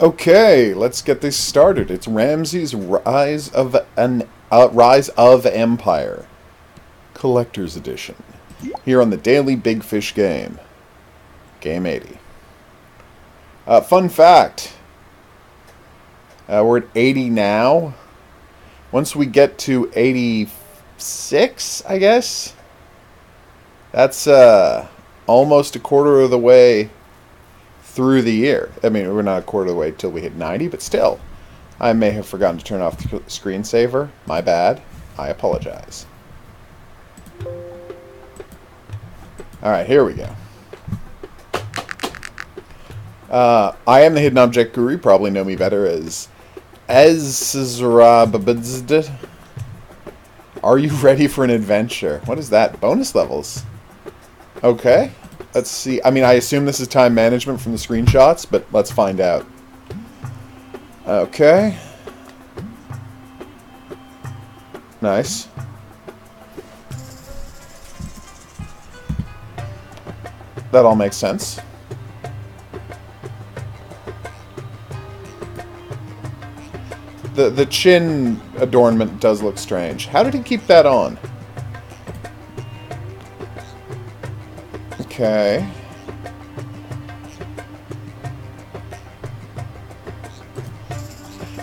Okay, let's get this started. It's Ramses' Rise of Empire, Collector's Edition. Here on the Daily Bigfish game, Game 80. Fun fact: we're at 80 now. Once we get to 86, I guess that's almost a quarter of the way through the year. I mean, we're not a quarter of the way till we hit 90, but still. I may have forgotten to turn off the screensaver. My bad. I apologize. Alright, here we go. I am the Hidden Object Guru. You probably know me better as Ezrababdzd. Are you ready for an adventure? What is that? Bonus levels. Okay. Let's see. I mean, I assume this is time management from the screenshots, but let's find out. Okay. Nice. That all makes sense. The chin adornment does look strange. How did he keep that on? Okay.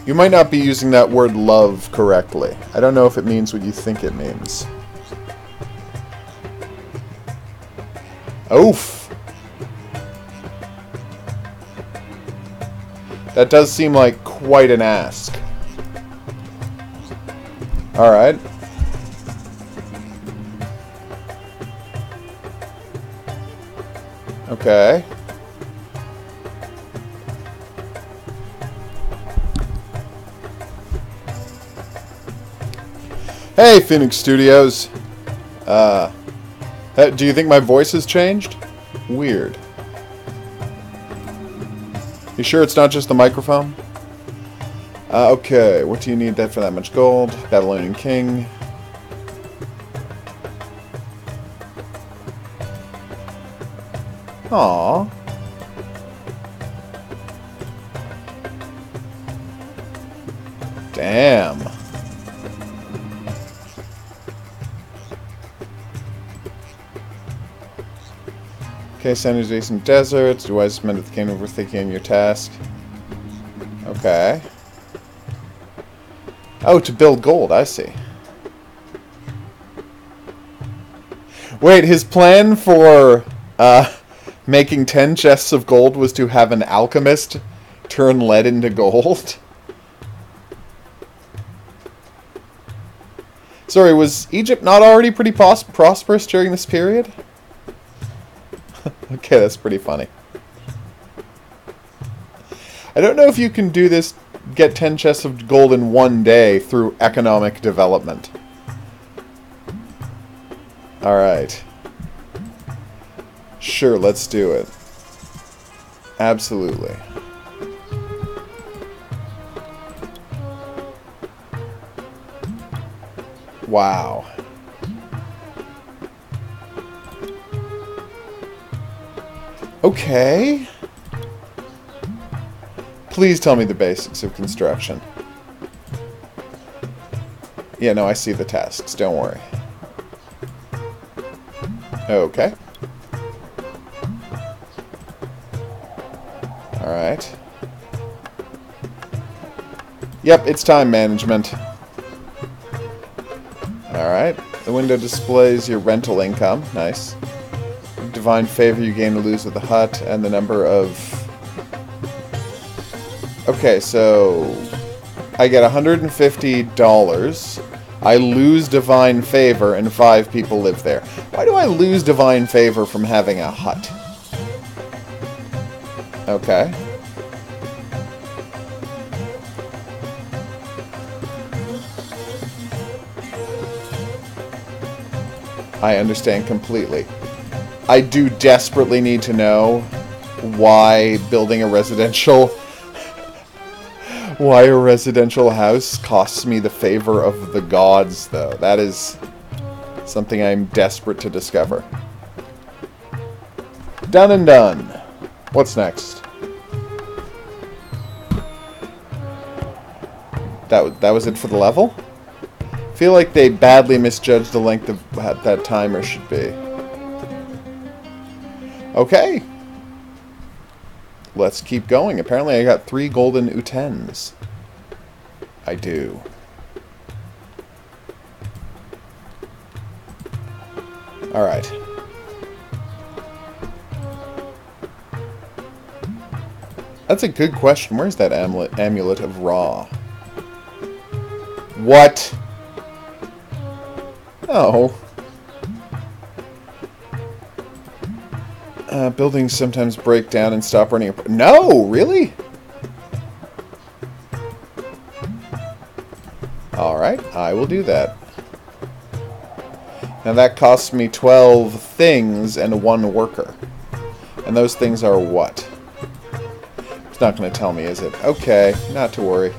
You might not be using that word love correctly. I don't know if it means what you think it means. Oof. That does seem like quite an ask. Alright. Okay. Hey, Phoenix Studios. Do you think my voice has changed? Weird. You sure it's not just the microphone? Okay, what do you need that for that much gold? Babylonian King. Aww. Damn. Okay, send adjacent deserts. Do wise men of the kingdom overthinking your task. Okay. Oh, to build gold, I see. Wait, his plan for, making 10 chests of gold was to have an alchemist turn lead into gold? Sorry, was Egypt not already pretty prosperous during this period? Okay, that's pretty funny. I don't know if you can do this, get 10 chests of gold in one day through economic development. Alright. Sure, let's do it. Absolutely. Wow. Okay. Please tell me the basics of construction. Yeah, no, I see the tasks. Don't worry. Okay. Alright. Yep, it's time management. Alright. The window displays your rental income. Nice. Divine favor you gain or lose with the hut, and the number of... Okay, so... I get $150. I lose divine favor, and 5 people live there. Why do I lose divine favor from having a hut? Okay. I understand completely. I do desperately need to know why building a residential... why a residential house costs me the favor of the gods, though. That is something I'm desperate to discover. Done and done. What's next? That was it for the level? I feel like they badly misjudged the length of that timer should be. Okay. Let's keep going. Apparently I got 3 golden utens. I do. Alright. That's a good question. Where's that amulet of Ra? What? Oh. Buildings sometimes break down and stop running. No, really? Alright, I will do that. Now that costs me 12 things and 1 worker. And those things are what? It's not going to tell me, is it? Okay, not to worry.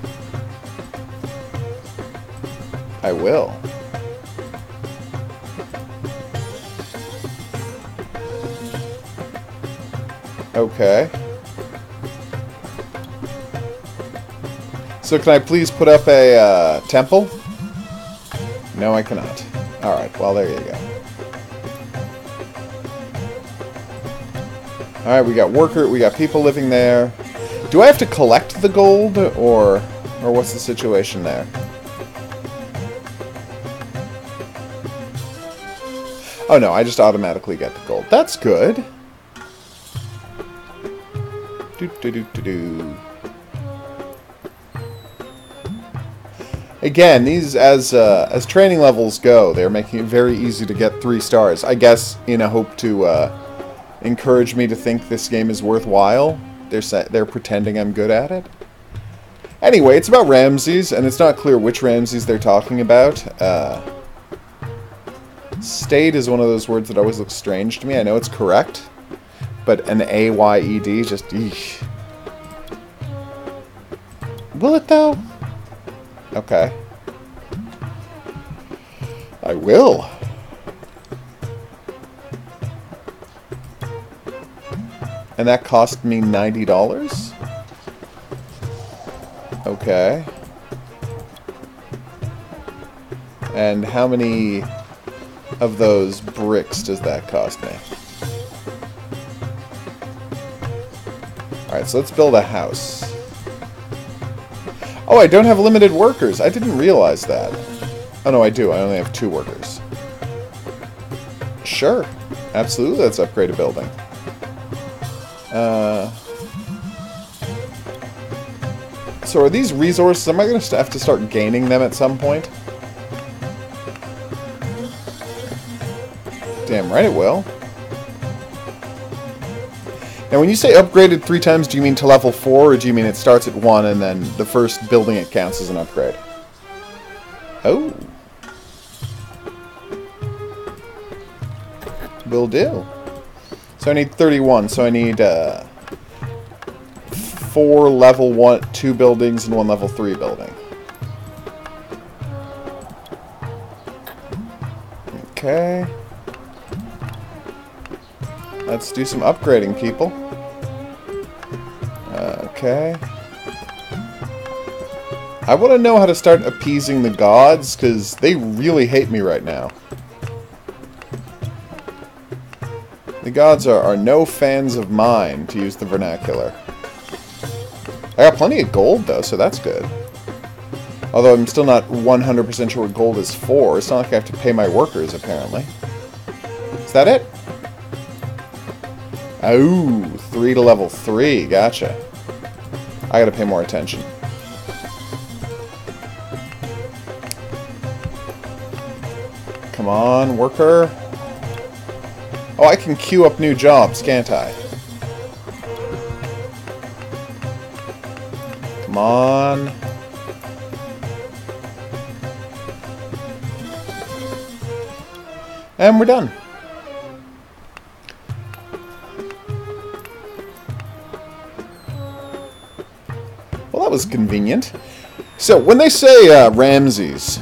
I will. Okay. So can I please put up a temple? No, I cannot. Alright, well there you go. Alright, we got we got people living there. Do I have to collect the gold, or what's the situation there? Oh no, I just automatically get the gold. That's good. Do. Again, these as training levels go, they're making it very easy to get 3 stars. I guess in a hope to encourage me to think this game is worthwhile. They're pretending I'm good at it. Anyway, it's about Ramses, and it's not clear which Ramses they're talking about. State is one of those words that always looks strange to me. I know it's correct, but an A-Y-E-D just... eesh. Will it, though? Okay. I will. And that cost me $90? Okay. And how many of those bricks does that cost me? Alright, so let's build a house. Oh, I don't have limited workers. I didn't realize that. Oh, no, I do. I only have 2 workers. Sure. Absolutely, let's upgrade a building. So are these resources... Am I going to have to start gaining them at some point? Damn right it will. Now, when you say upgraded 3 times, do you mean to level 4, or do you mean it starts at 1 and then the first building it counts as an upgrade? Oh. Will do. So I need 31, so I need 4 level 2 buildings and 1 level 3 building. Okay. Let's do some upgrading, people. Okay. I want to know how to start appeasing the gods, because they really hate me right now. The gods are no fans of mine, to use the vernacular. I got plenty of gold, though, so that's good. Although I'm still not 100% sure what gold is for. It's not like I have to pay my workers, apparently. Is that it? Oh, 3 to level 3. Gotcha. I gotta pay more attention. Come on, worker. Oh, I can queue up new jobs, can't I? Come on. And we're done. Well, that was convenient. So, when they say Ramses,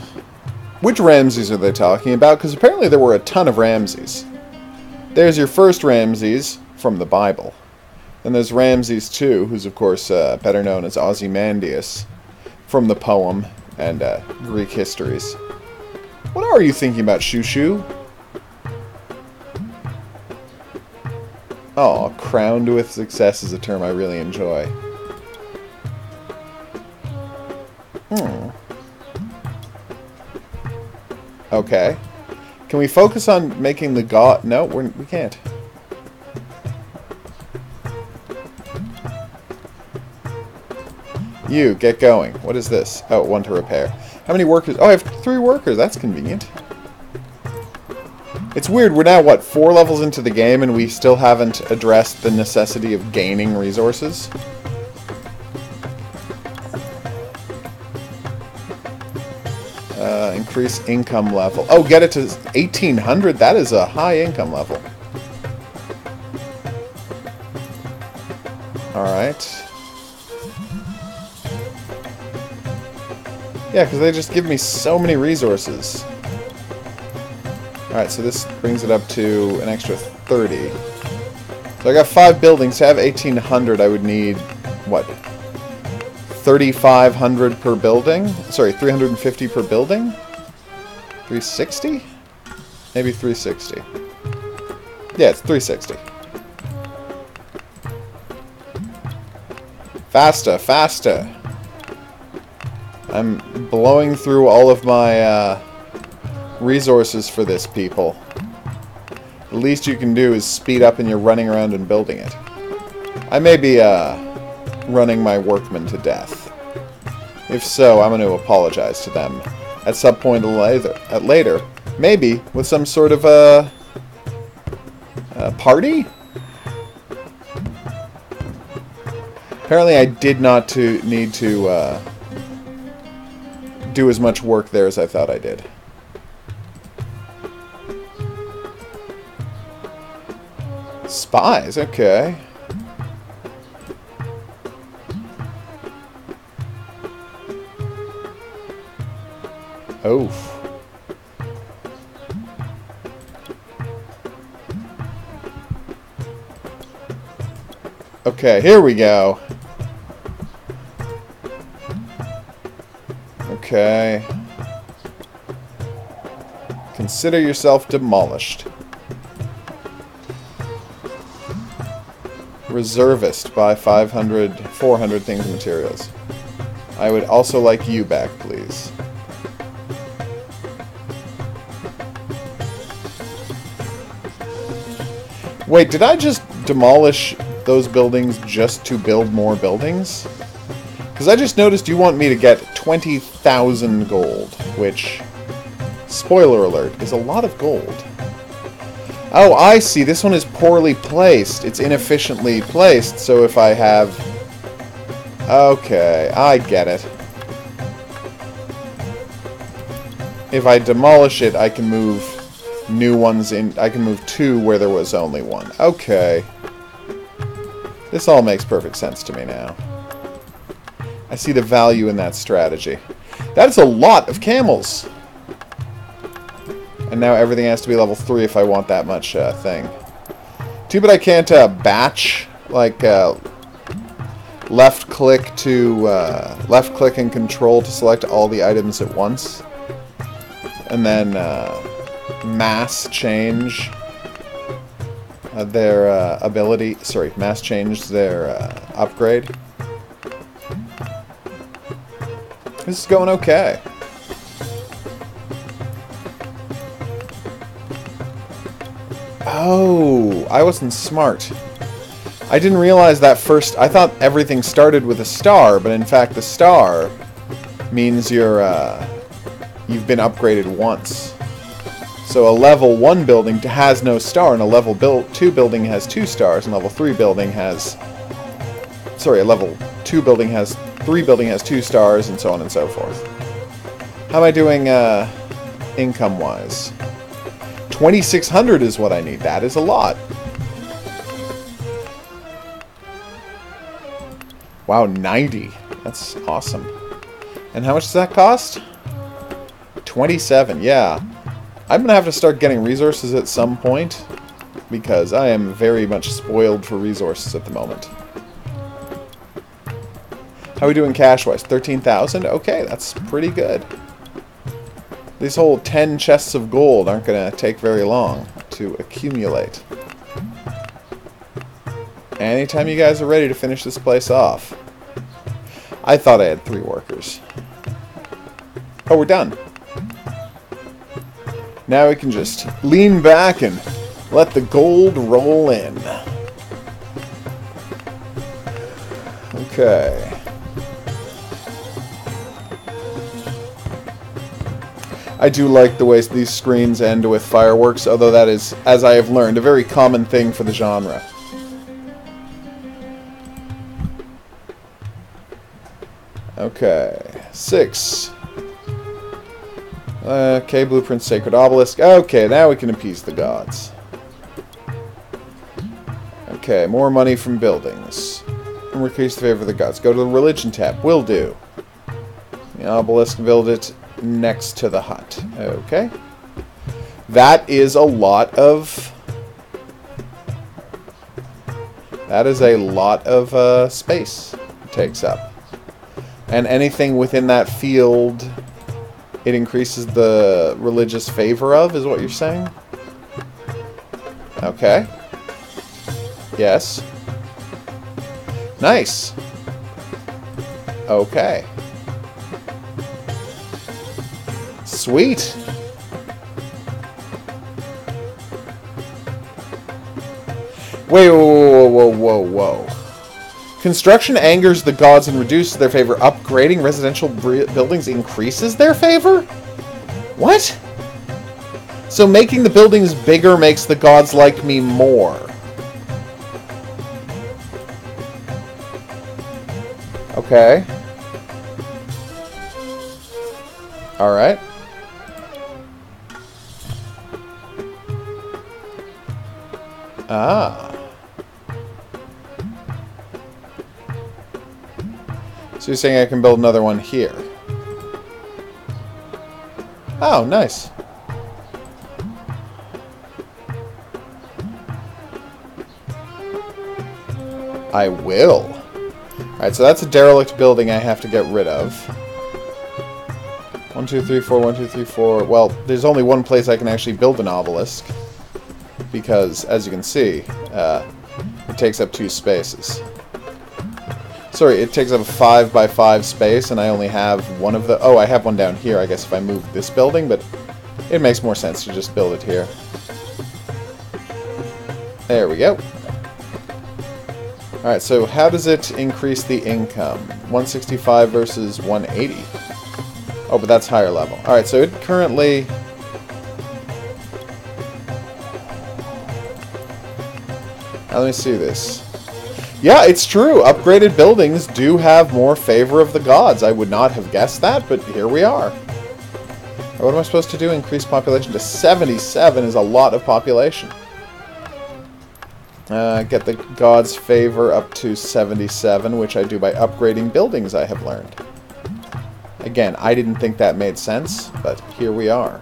which Ramses are they talking about? Because apparently there were a ton of Ramses. There's your first Ramses from the Bible. Then there's Ramses II, who's of course better known as Ozymandias from the poem and Greek histories. What are you thinking about, Shushu? Oh, crowned with success is a term I really enjoy. Okay. Can we focus on making the god... No, we can't. You, get going. What is this? Oh, one to repair. How many workers? Oh, I have 3 workers. That's convenient. It's weird. We're now, what, 4 levels into the game and we still haven't addressed the necessity of gaining resources? Increase income level. Oh, get it to 1,800? That is a high income level. Alright. Yeah, because they just give me so many resources. Alright, so this brings it up to an extra 30. So I got 5 buildings. To have 1,800, I would need, what, 3,500 per building? Sorry, 350 per building? 360? Maybe 360. Yeah, it's 360. Faster, faster! I'm blowing through all of my resources for this, people. The least you can do is speed up and you're running around and building it. I may be running my workmen to death. If so, I'm going to apologize to them at some point later. Maybe with some sort of a party? Apparently I did not need to do as much work there as I thought I did. Spies, okay. Oof. Okay, here we go. Okay. Consider yourself demolished. Reservist, buy 400 things and materials. I would also like you back, please. Wait, did I just demolish those buildings just to build more buildings? Because I just noticed you want me to get 20,000 gold, which, spoiler alert, is a lot of gold. Oh, I see. This one is poorly placed. It's inefficiently placed, so if I have... Okay, I get it. If I demolish it, I can move new ones in. I can move 2 where there was only 1. Okay. This all makes perfect sense to me now. I see the value in that strategy. That's a lot of camels! And now everything has to be level 3 if I want that much thing. Too bad I can't batch, like left click and control to select all the items at once, and then mass change their ability. Sorry, mass change their upgrade. This is going okay. Oh, I wasn't smart. I didn't realize that first. I thought everything started with a star, but in fact the star means you've been upgraded once. So a level 1 building has no star, and a level 2 building has 2 stars, and level 3 building has... Sorry, a level 2 building has... 3 building has 2 stars, and so on and so forth. How am I doing income-wise? 2,600 is what I need. That is a lot. Wow, 90. That's awesome. And how much does that cost? 27, yeah. I'm going to have to start getting resources at some point, because I am very much spoiled for resources at the moment. How are we doing cash-wise? 13,000? Okay, that's pretty good. These whole 10 chests of gold aren't going to take very long to accumulate. Anytime you guys are ready to finish this place off. I thought I had 3 workers. Oh, we're done. Now we can just lean back and let the gold roll in. Okay. I do like the way these screens end with fireworks, although that is, as I have learned, a very common thing for the genre. Okay. 6. Okay, blueprint, sacred obelisk. Okay, now we can appease the gods. Okay, more money from buildings. Increase the favor of the gods. Go to the religion tab. Will do. The obelisk, build it next to the hut. Okay. That is a lot of... That is a lot of space it takes up. And anything within that field, it increases the religious favor of, is what you're saying? Okay. Yes. Nice. Okay. Sweet. Wait, whoa. Construction angers the gods and reduces their favor. Upgrading residential buildings increases their favor? What? So making the buildings bigger makes the gods like me more. Okay. Alright. Ah. So you're saying I can build another one here. Oh, nice. I will. Alright, so that's a derelict building I have to get rid of. 1, 2, 3, 4, 1, 2, 3, 4. Well, there's only one place I can actually build an obelisk. Because, as you can see, it takes up 2 spaces. Sorry, it takes up a 5 by 5 space, and I only have one of the... Oh, I have one down here, I guess, if I move this building, but it makes more sense to just build it here. There we go. Alright, so how does it increase the income? 165 versus 180. Oh, but that's higher level. Alright, so it currently... Now, let me see this. Yeah, it's true. Upgraded buildings do have more favor of the gods. I would not have guessed that, but here we are. What am I supposed to do? Increase population to 77 is a lot of population. Get the gods' favor up to 77, which I do by upgrading buildings, I have learned. Again, I didn't think that made sense, but here we are.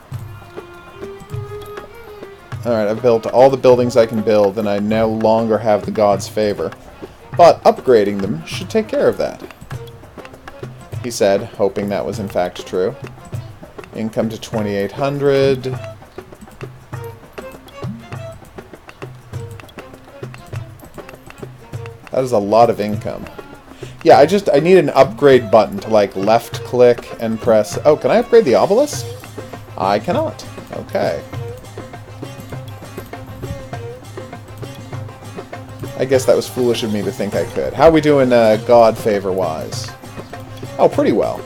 Alright, I've built all the buildings I can build, and I no longer have the gods' favor. But upgrading them should take care of that. He said, hoping that was in fact true. Income to 2,800. That is a lot of income. Yeah, I need an upgrade button to, like, left click and press... Oh, can I upgrade the obelisk? I cannot. Okay. I guess that was foolish of me to think I could. How are we doing god favor-wise? Oh, pretty well.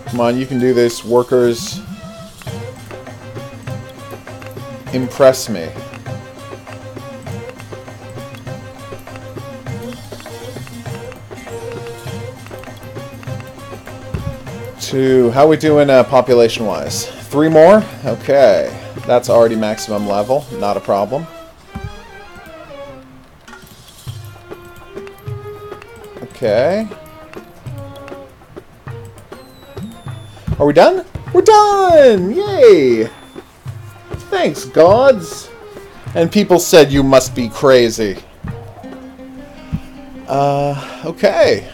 Come on, you can do this, workers. Impress me. How are we doing population-wise? 3 more? Okay. That's already maximum level. Not a problem. Okay. Are we done? We're done! Yay! Thanks, gods! And people said you must be crazy. Okay.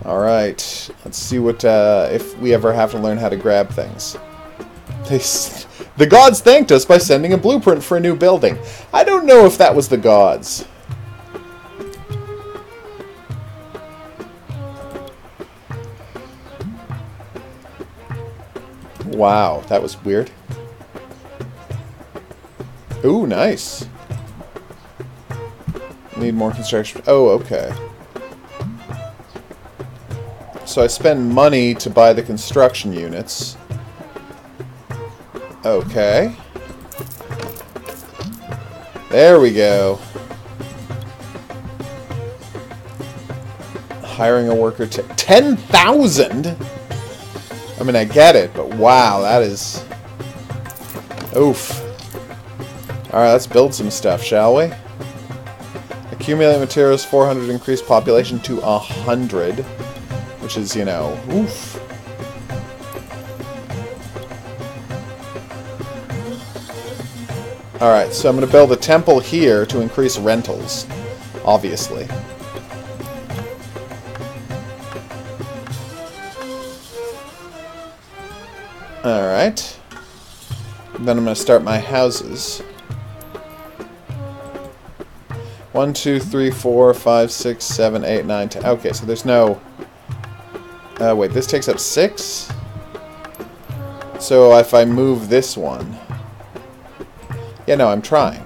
Alright. Let's see what, if we ever have to learn how to grab things. The gods thanked us by sending a blueprint for a new building. I don't know if that was the gods. Wow, that was weird. Ooh, nice. Need more construction. Oh, okay. So I spend money to buy the construction units. Okay. There we go. Hiring a worker to 10,000? I mean, I get it, but wow, that is... Oof. Alright, let's build some stuff, shall we? Accumulate materials, 400, increase population to 100. Which is, you know, oof. Alright, so I'm going to build a temple here to increase rentals, obviously. Alright. Then I'm going to start my houses. 1, 2, 3, 4, 5, 6, 7, 8, 9, 10. Okay, so there's no... wait, this takes up 6? So if I move this one... Yeah, no, I'm trying.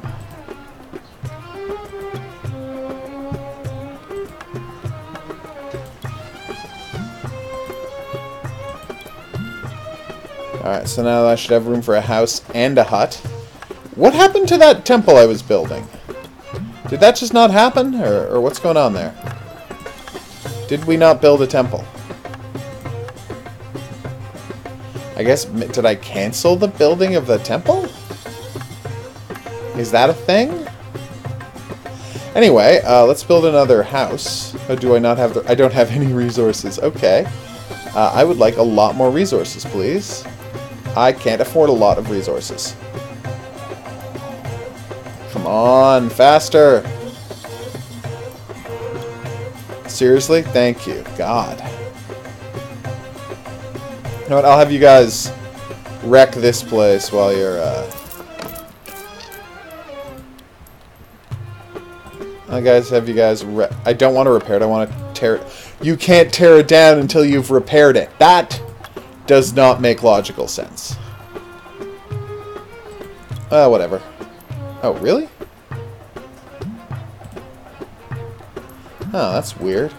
Alright, so now I should have room for a house and a hut. What happened to that temple I was building? Did that just not happen? Or what's going on there? Did we not build a temple? I guess, did I cancel the building of the temple? Is that a thing? Anyway, let's build another house. Oh, do I not have the... I don't have any resources. Okay. I would like a lot more resources, please. I can't afford a lot of resources. Come on, faster! Seriously? Thank you. God. You know what? I'll have you guys wreck this place while you're, I don't want to repair it. I want to tear it. You can't tear it down until you've repaired it. That does not make logical sense. Whatever. Oh, really? Oh, that's weird.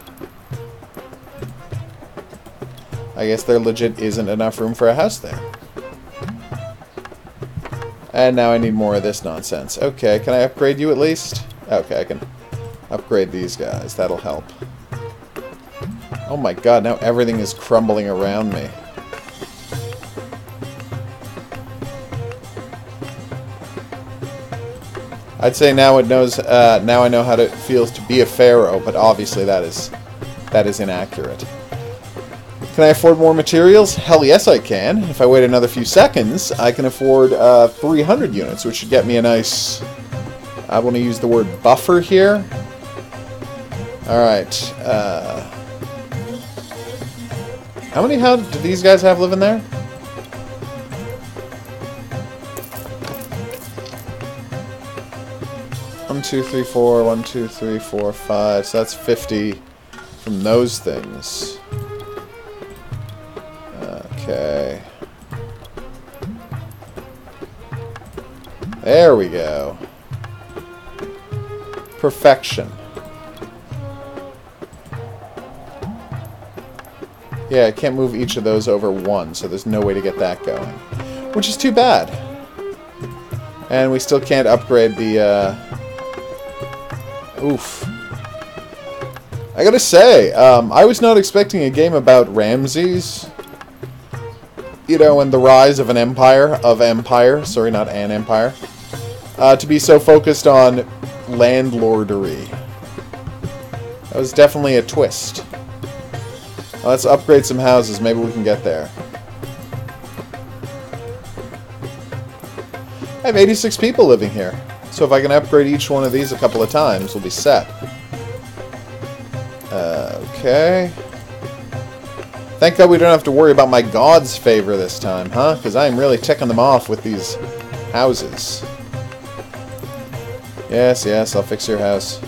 I guess there legit isn't enough room for a house there. And now I need more of this nonsense. Okay, can I upgrade you at least? Okay, I can upgrade these guys. That'll help. Oh my god, now everything is crumbling around me. I'd say now it knows. Now I know how it feels to be a pharaoh, but obviously that is inaccurate. Can I afford more materials? Hell yes, I can. If I wait another few seconds, I can afford 300 units, which should get me a nice. I want to use the word buffer here. All right. How many do these guys have living there? One, 2, 3, 4. 1, 2, 3, 4, 5. So that's 50 from those things. Okay. There we go. Perfection. Yeah, I can't move each of those over 1, so there's no way to get that going. Which is too bad. And we still can't upgrade the, Oof. I gotta say, I was not expecting a game about Ramses. You know, and the rise of an empire, sorry, not an empire, to be so focused on landlordery. That was definitely a twist. Let's upgrade some houses, maybe we can get there. I have 86 people living here. So if I can upgrade each one of these a couple of times, we'll be set. Okay. Thank God we don't have to worry about my god's favor this time, huh? Because I am really ticking them off with these houses. Yes, yes, I'll fix your house.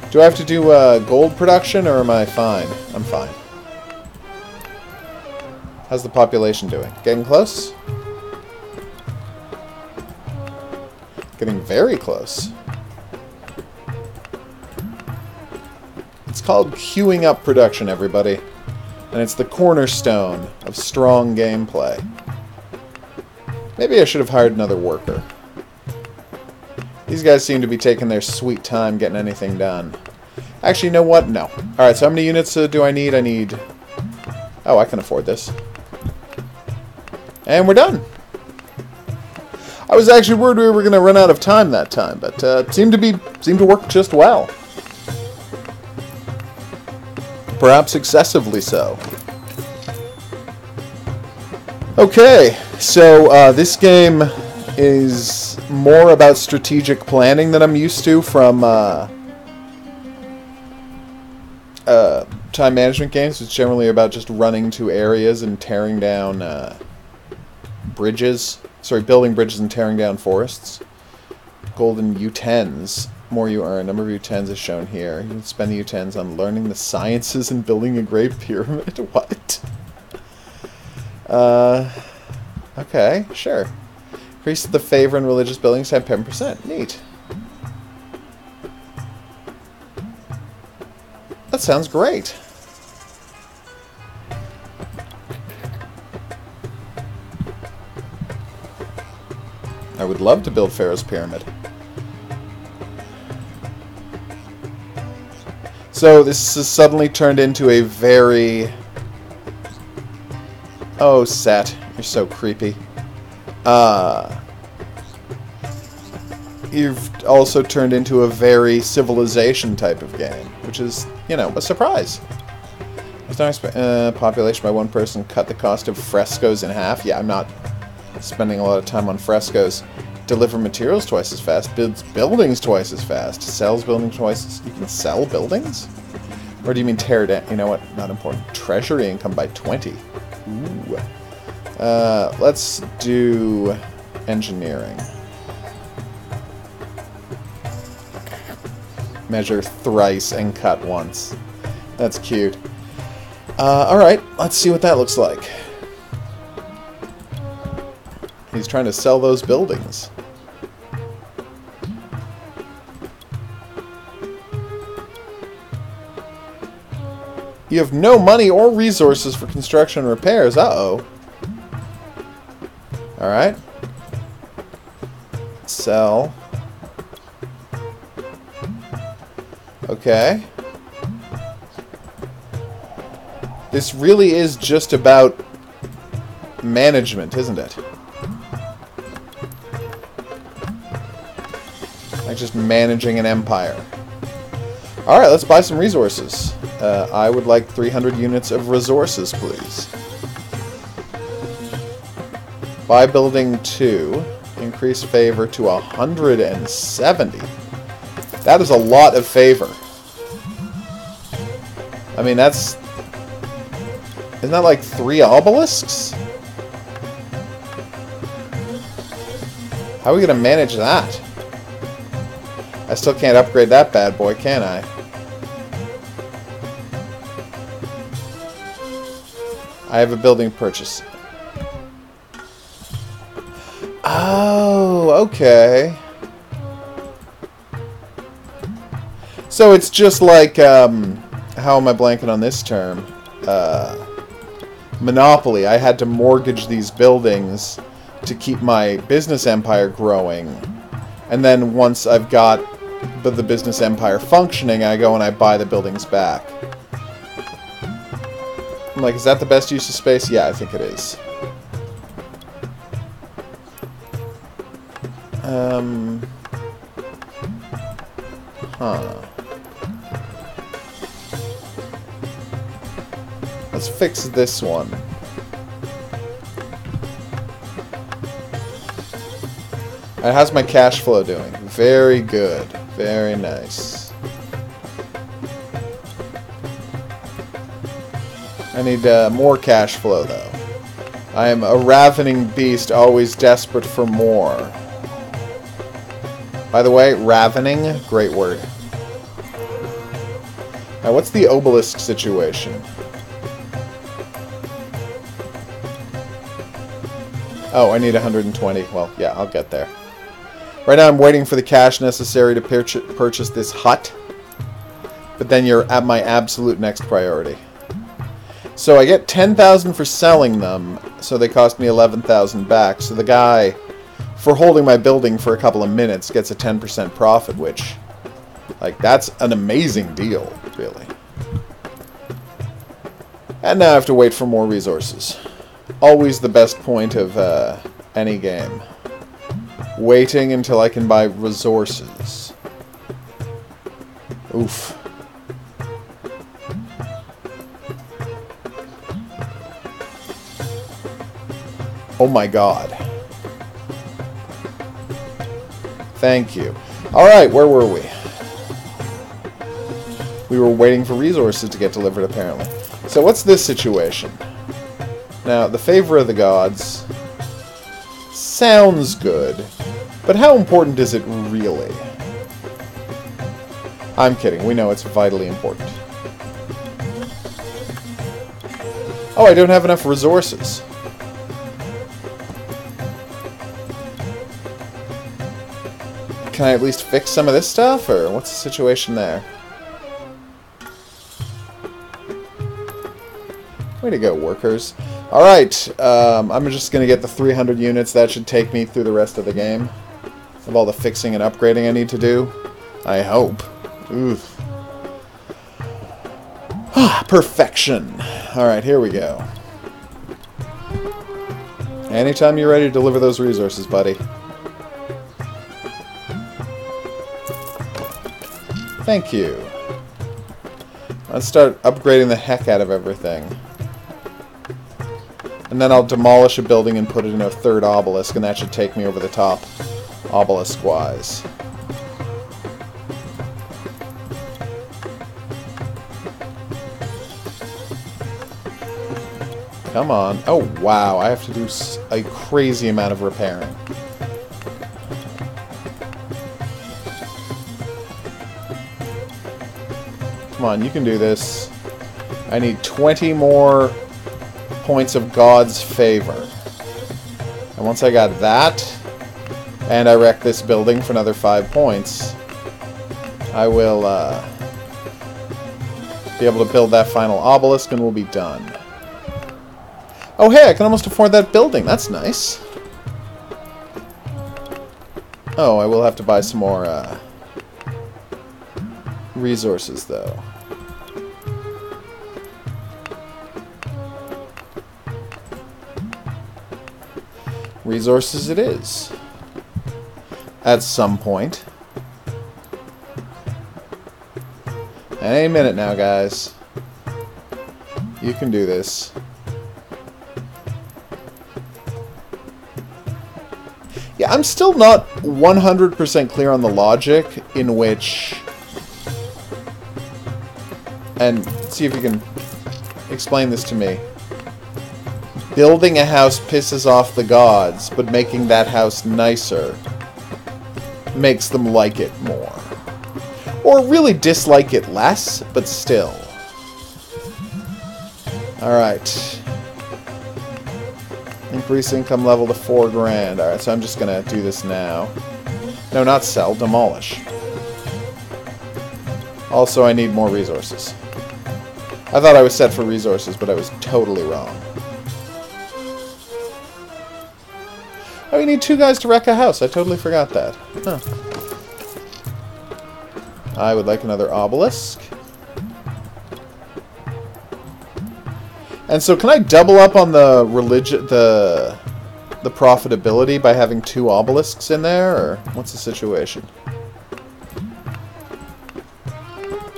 Do I have to do gold production, or am I fine? I'm fine. How's the population doing? Getting close? Getting very close. It's called queuing up production, everybody. And it's the cornerstone of strong gameplay. Maybe I should have hired another worker. These guys seem to be taking their sweet time getting anything done. Actually, you know what? No. Alright, so how many units do I need? I need... Oh, I can afford this. And we're done. I was actually worried we were going to run out of time that time, but it seemed to work just well. Perhaps excessively so. Okay, so this game is more about strategic planning than I'm used to from time management games. It's generally about just running to areas and tearing down bridges. Sorry, building bridges and tearing down forests. Golden U10s. More you earn. Number of U10s is shown here. You can spend the U10s on learning the sciences and building a great pyramid. What? Okay, sure. Increase the favor in religious buildings to 10%. Neat. That sounds great. I would love to build Pharaoh's Pyramid. So this has suddenly turned into a very... Oh, Set. You're so creepy. You've also turned into a very civilization type of game, which is, you know, a surprise. Population by one person, cut the cost of frescoes in half. Yeah, I'm not spending a lot of time on frescoes. Deliver materials twice as fast. Builds buildings twice as fast. Sells buildings twice as... You can sell buildings? Or do you mean tear down? You know what? Not important. Treasury income by 20. Ooh. Let's do engineering. Measure thrice and cut once. That's cute. Alright, let's see what that looks like. He's trying to sell those buildings. You have no money or resources for construction and repairs. Uh-oh. Alright. Sell. Okay. This really is just about management, isn't it? Like just managing an empire. Alright, let's buy some resources. I would like 300 units of resources, please. Buy building 2. Increase favor to 170. That is a lot of favor. I mean, that's... Isn't that like 3 obelisks? How are we going to manage that? I still can't upgrade that bad boy, can I? I have a building purchase. Oh, okay. So it's just like, how am I blanking on this term? Monopoly. I had to mortgage these buildings to keep my business empire growing. And then once I've got the business empire functioning, I go and I buy the buildings back. I'm like, is that the best use of space? Yeah, I think it is. Huh. Let's fix this one. How's my cash flow doing? Very good. Very nice. I need more cash flow, though. I am a ravening beast, always desperate for more. By the way, ravening, great word. Now, what's the obelisk situation? Oh, I need 120. Well, yeah, I'll get there. Right now I'm waiting for the cash necessary to purchase this hut. But then you're at my absolute next priority. So I get 10,000 for selling them, so they cost me 11,000 back. So the guy, for holding my building for a couple of minutes, gets a 10% profit, which, like, that's an amazing deal, really. And now I have to wait for more resources. Always the best point of any game. Waiting until I can buy resources. Oof. Oh my god. Thank you. Alright, where were we? We were waiting for resources to get delivered, apparently. So what's this situation? Now, the favor of the gods sounds good, but how important is it really? I'm kidding. We know it's vitally important. Oh, I don't have enough resources. Can I at least fix some of this stuff, or what's the situation there? Way to go, workers. Alright, I'm just going to get the 300 units. That should take me through the rest of the game. Of all the fixing and upgrading I need to do. I hope. Oof. Perfection. Alright, here we go. Anytime you're ready to deliver those resources, buddy. Thank you. Let's start upgrading the heck out of everything. And then I'll demolish a building and put it in a third obelisk, and that should take me over the top, obelisk-wise. Come on. Oh, wow. I have to do a crazy amount of repairing. Come on, you can do this. I need 20 more points of God's favor. And once I got that, and I wreck this building for another 5 points, I will be able to build that final obelisk and we'll be done. Oh hey, I can almost afford that building. That's nice. Oh, I will have to buy some more resources, though. Resources it is. At some point. Any minute now, guys. You can do this. Yeah, I'm still not 100% clear on the logic in which... And see if you can explain this to me. Building a house pisses off the gods, but making that house nicer makes them like it more. Or really dislike it less, but still. Alright. Increase income level to 4 grand. Alright, so I'm just gonna do this now. No, not sell, demolish. Also, I need more resources. I thought I was set for resources, but I was totally wrong. Oh, you need 2 guys to wreck a house. I totally forgot that. Huh. I would like another obelisk. And so can I double up on the the profitability by having 2 obelisks in there, or what's the situation?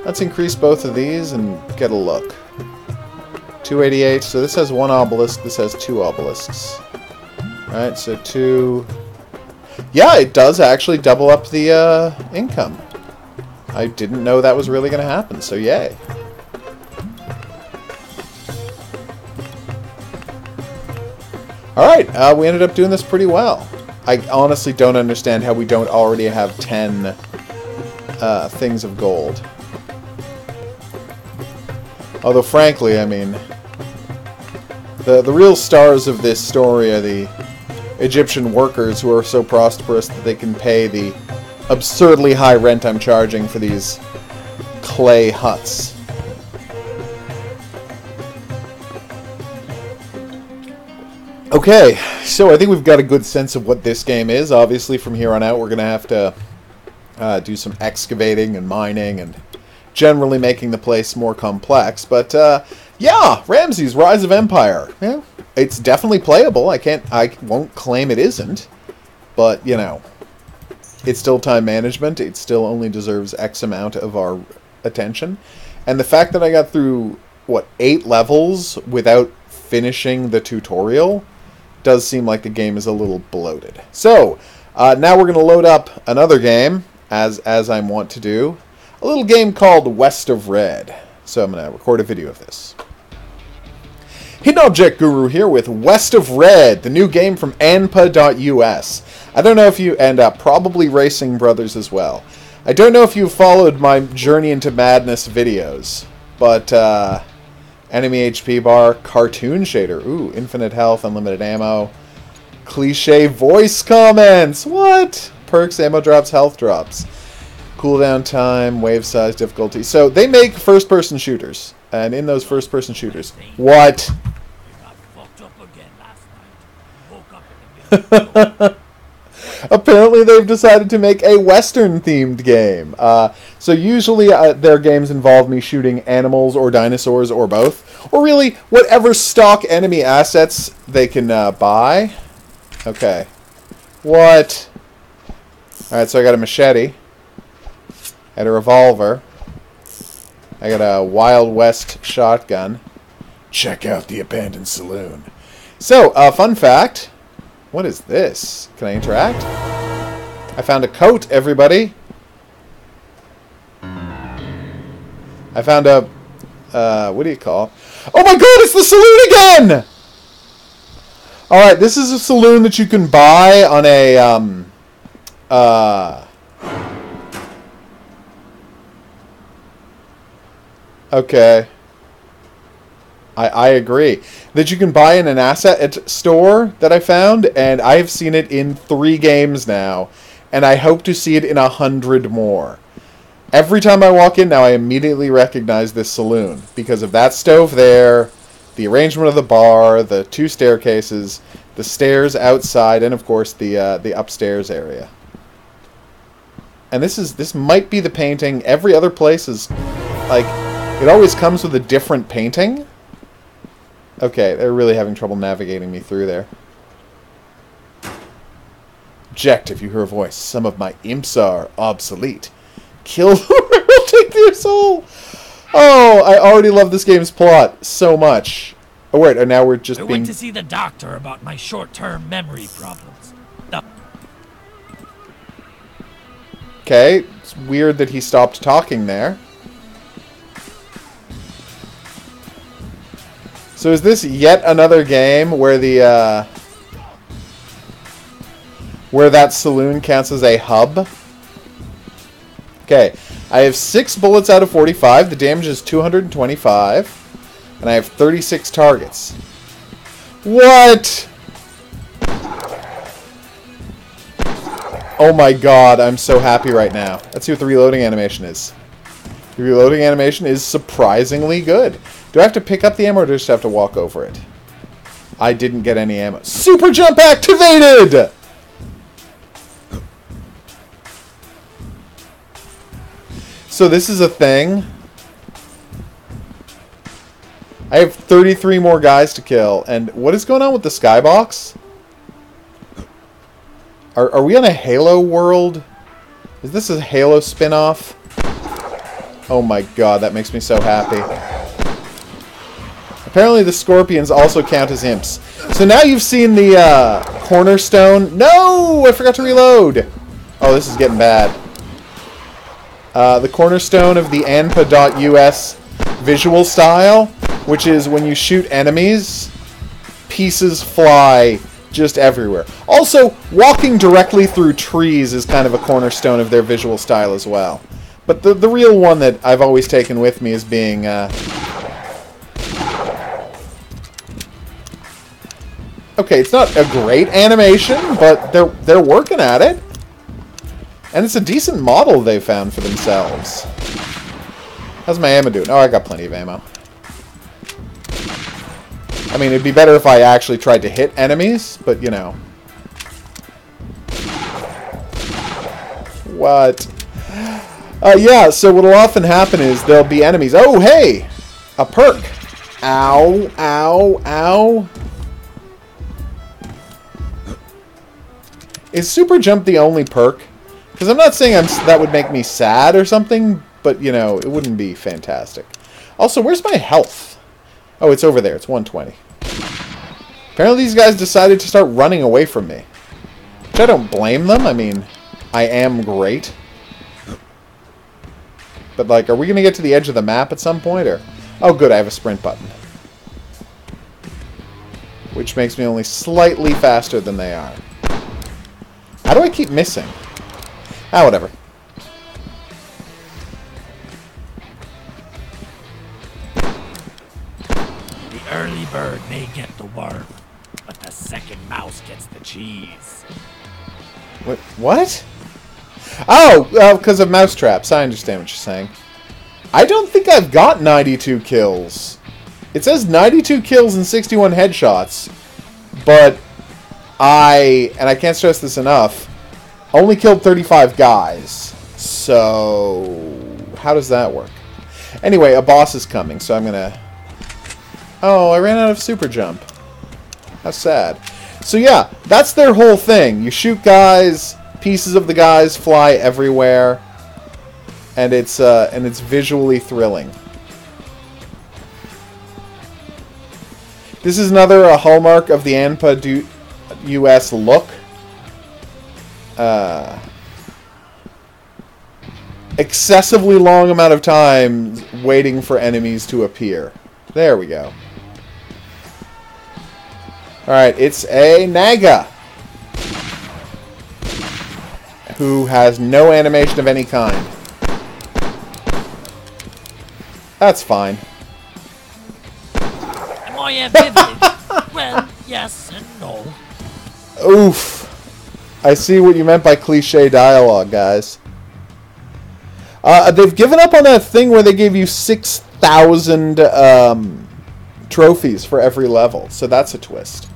Let's increase both of these and get a look. 288, so this has 1 obelisk, this has 2 obelisks. Alright, so 2... Yeah, it does actually double up the income. I didn't know that was really going to happen, so yay. Alright, we ended up doing this pretty well. I honestly don't understand how we don't already have 10 things of gold. Although, frankly, I mean, the real stars of this story are the Egyptian workers who are so prosperous that they can pay the absurdly high rent I'm charging for these clay huts. Okay, so I think we've got a good sense of what this game is. Obviously, from here on out, we're going to have to do some excavating and mining and generally making the place more complex. But, yeah, Ramses, Rise of Empire. Yeah, it's definitely playable. I won't claim it isn't. But, you know, it's still time management. It still only deserves X amount of our attention. And the fact that I got through, what, 8 levels without finishing the tutorial does seem like the game is a little bloated. So, now we're going to load up another game, as I'm wont to do. A little game called West of Red. So I'm going to record a video of this. Hidden Object Guru here with West of Red, the new game from anpa.us. I don't know if you, and probably Racing Brothers as well. I don't know if you followed my Journey into Madness videos, but enemy HP bar, cartoon shader, ooh, infinite health, unlimited ammo, cliche voice comments, what? Perks, ammo drops, health drops. Cooldown time, wave size, difficulty. So they make first-person shooters, and in those first-person shooters, what? Apparently they've decided to make a Western-themed game. So usually their games involve me shooting animals or dinosaurs or both, or really whatever stock enemy assets they can buy. Okay. What? Alright, so I got a machete. I had a revolver. I got a Wild West shotgun. Check out the abandoned saloon. So, fun fact. What is this? Can I interact? I found a coat, everybody. I found a... what do you call it? Oh my god, it's the saloon again! Alright, this is a saloon that you can buy on a... Okay. I agree. That you can buy in an asset store that I found, and I have seen it in 3 games now, and I hope to see it in 100 more. Every time I walk in now, I immediately recognize this saloon, because of that stove there, the arrangement of the bar, the 2 staircases, the stairs outside, and of course the upstairs area. And this might be the painting. Every other place is, like, it always comes with a different painting. Okay, they're really having trouble navigating me through there. Object if you hear a voice. Some of my imps are obsolete. Kill whoever will take their soul. Oh, I already love this game's plot so much. Oh wait, and now we're just being... I went to see the doctor about my short-term memory problems. Okay, it's weird that he stopped talking there. So is this yet another game where the where that saloon counts as a hub? Okay, I have 6 bullets out of 45. The damage is 225, and I have 36 targets. What? Oh my god, I'm so happy right now. Let's see what the reloading animation is. The reloading animation is surprisingly good. Do I have to pick up the ammo or do I just have to walk over it? I didn't get any ammo. Super jump activated! So this is a thing. I have 33 more guys to kill. And what is going on with the skybox? Are we on a Halo world? Is this a Halo spin-off? Oh my god, that makes me so happy. Apparently the scorpions also count as imps. So now you've seen the cornerstone... No! I forgot to reload! Oh, this is getting bad. The cornerstone of the anpa.us visual style, which is when you shoot enemies, pieces fly just everywhere. Also, walking directly through trees is kind of a cornerstone of their visual style as well. But the real one that I've always taken with me is being... Okay, it's not a great animation, but they're working at it. And it's a decent model they found for themselves. How's my ammo doing? Oh, I got plenty of ammo. I mean, it'd be better if I actually tried to hit enemies, but, you know. What? Yeah, so what'll often happen is there'll be enemies. Oh, hey! A perk. Ow, ow, ow. Is super jump the only perk? Because I'm not saying that would make me sad or something, but, you know, it wouldn't be fantastic. Also, where's my health? Oh, it's over there. It's 120. Apparently these guys decided to start running away from me. Which I don't blame them. I mean, I am great. But, like, are we going to get to the edge of the map at some point? Or oh, good, I have a sprint button. Which makes me only slightly faster than they are. How do I keep missing? Ah, whatever. The early bird may get the worm, but the second mouse gets the cheese. What? Oh, because of mouse traps. I understand what you're saying. I don't think I've got 92 kills. It says 92 kills and 61 headshots, but and I can't stress this enough, only killed 35 guys. So, how does that work? Anyway, a boss is coming, so I'm gonna... Oh, I ran out of super jump. How sad. So yeah, that's their whole thing. You shoot guys, pieces of the guys fly everywhere, and it's visually thrilling. This is another hallmark of the ANPA US look. Excessively long amount of time waiting for enemies to appear. There we go. Alright, it's a Naga, who has no animation of any kind. That's fine. Am I ambivalent? Well, yes and no. Oof. I see what you meant by cliche dialogue, guys. They've given up on that thing where they gave you 6,000 trophies for every level, so that's a twist.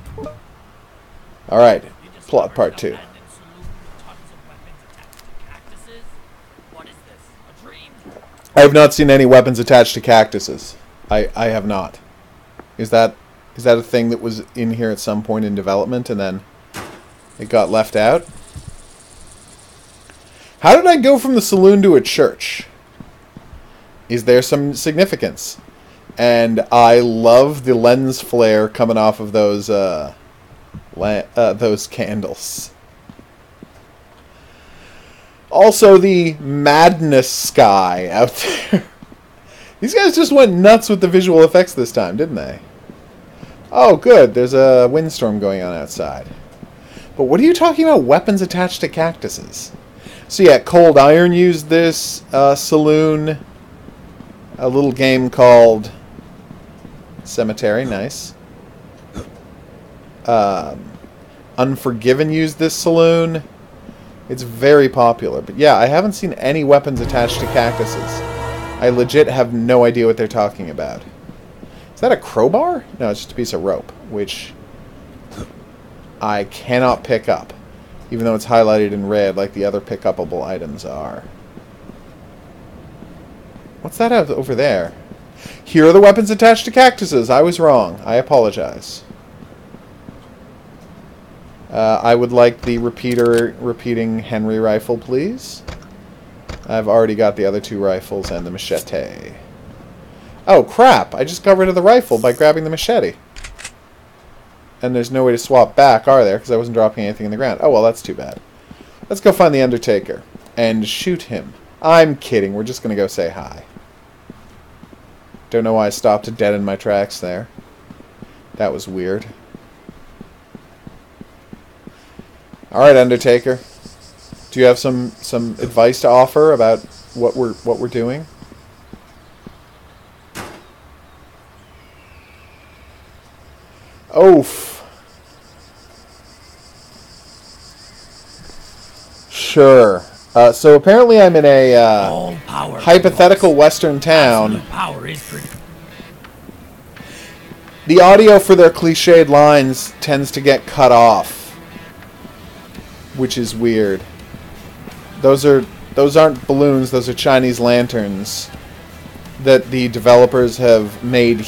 Alright, plot part 2. I have not seen any weapons attached to cactuses. I have not. Is that a thing that was in here at some point in development and then it got left out? How did I go from the saloon to a church? Is there some significance? And I love the lens flare coming off of those candles. Also, the madness sky out there. These guys just went nuts with the visual effects this time, didn't they? Oh, good. There's a windstorm going on outside. But what are you talking about? Weapons attached to cactuses. So yeah, Cold Iron used this saloon. A little game called Cemetery. Nice. Unforgiven used this saloon. It's very popular. But yeah, I haven't seen any weapons attached to cactuses. I legit have no idea what they're talking about. Is that a crowbar? No, it's just a piece of rope, which I cannot pick up, even though it's highlighted in red like the other pick-upable items are. What's that over there? Here are the weapons attached to cactuses. I was wrong. I apologize. I would like the repeating Henry rifle, please. I've already got the other 2 rifles and the machete. Oh, crap! I just got rid of the rifle by grabbing the machete. And there's no way to swap back, are there? Because I wasn't dropping anything in the ground. Oh, well, that's too bad. Let's go find the Undertaker and shoot him. I'm kidding. We're just going to go say hi. Don't know why I stopped dead in my tracks there. That was weird. Alright, Undertaker. Do you have some advice to offer about what we're doing? Oof. Sure. So apparently I'm in a hypothetical western town. The audio for their cliched lines tends to get cut off, which is weird. Those aren't balloons, those are Chinese lanterns that the developers have made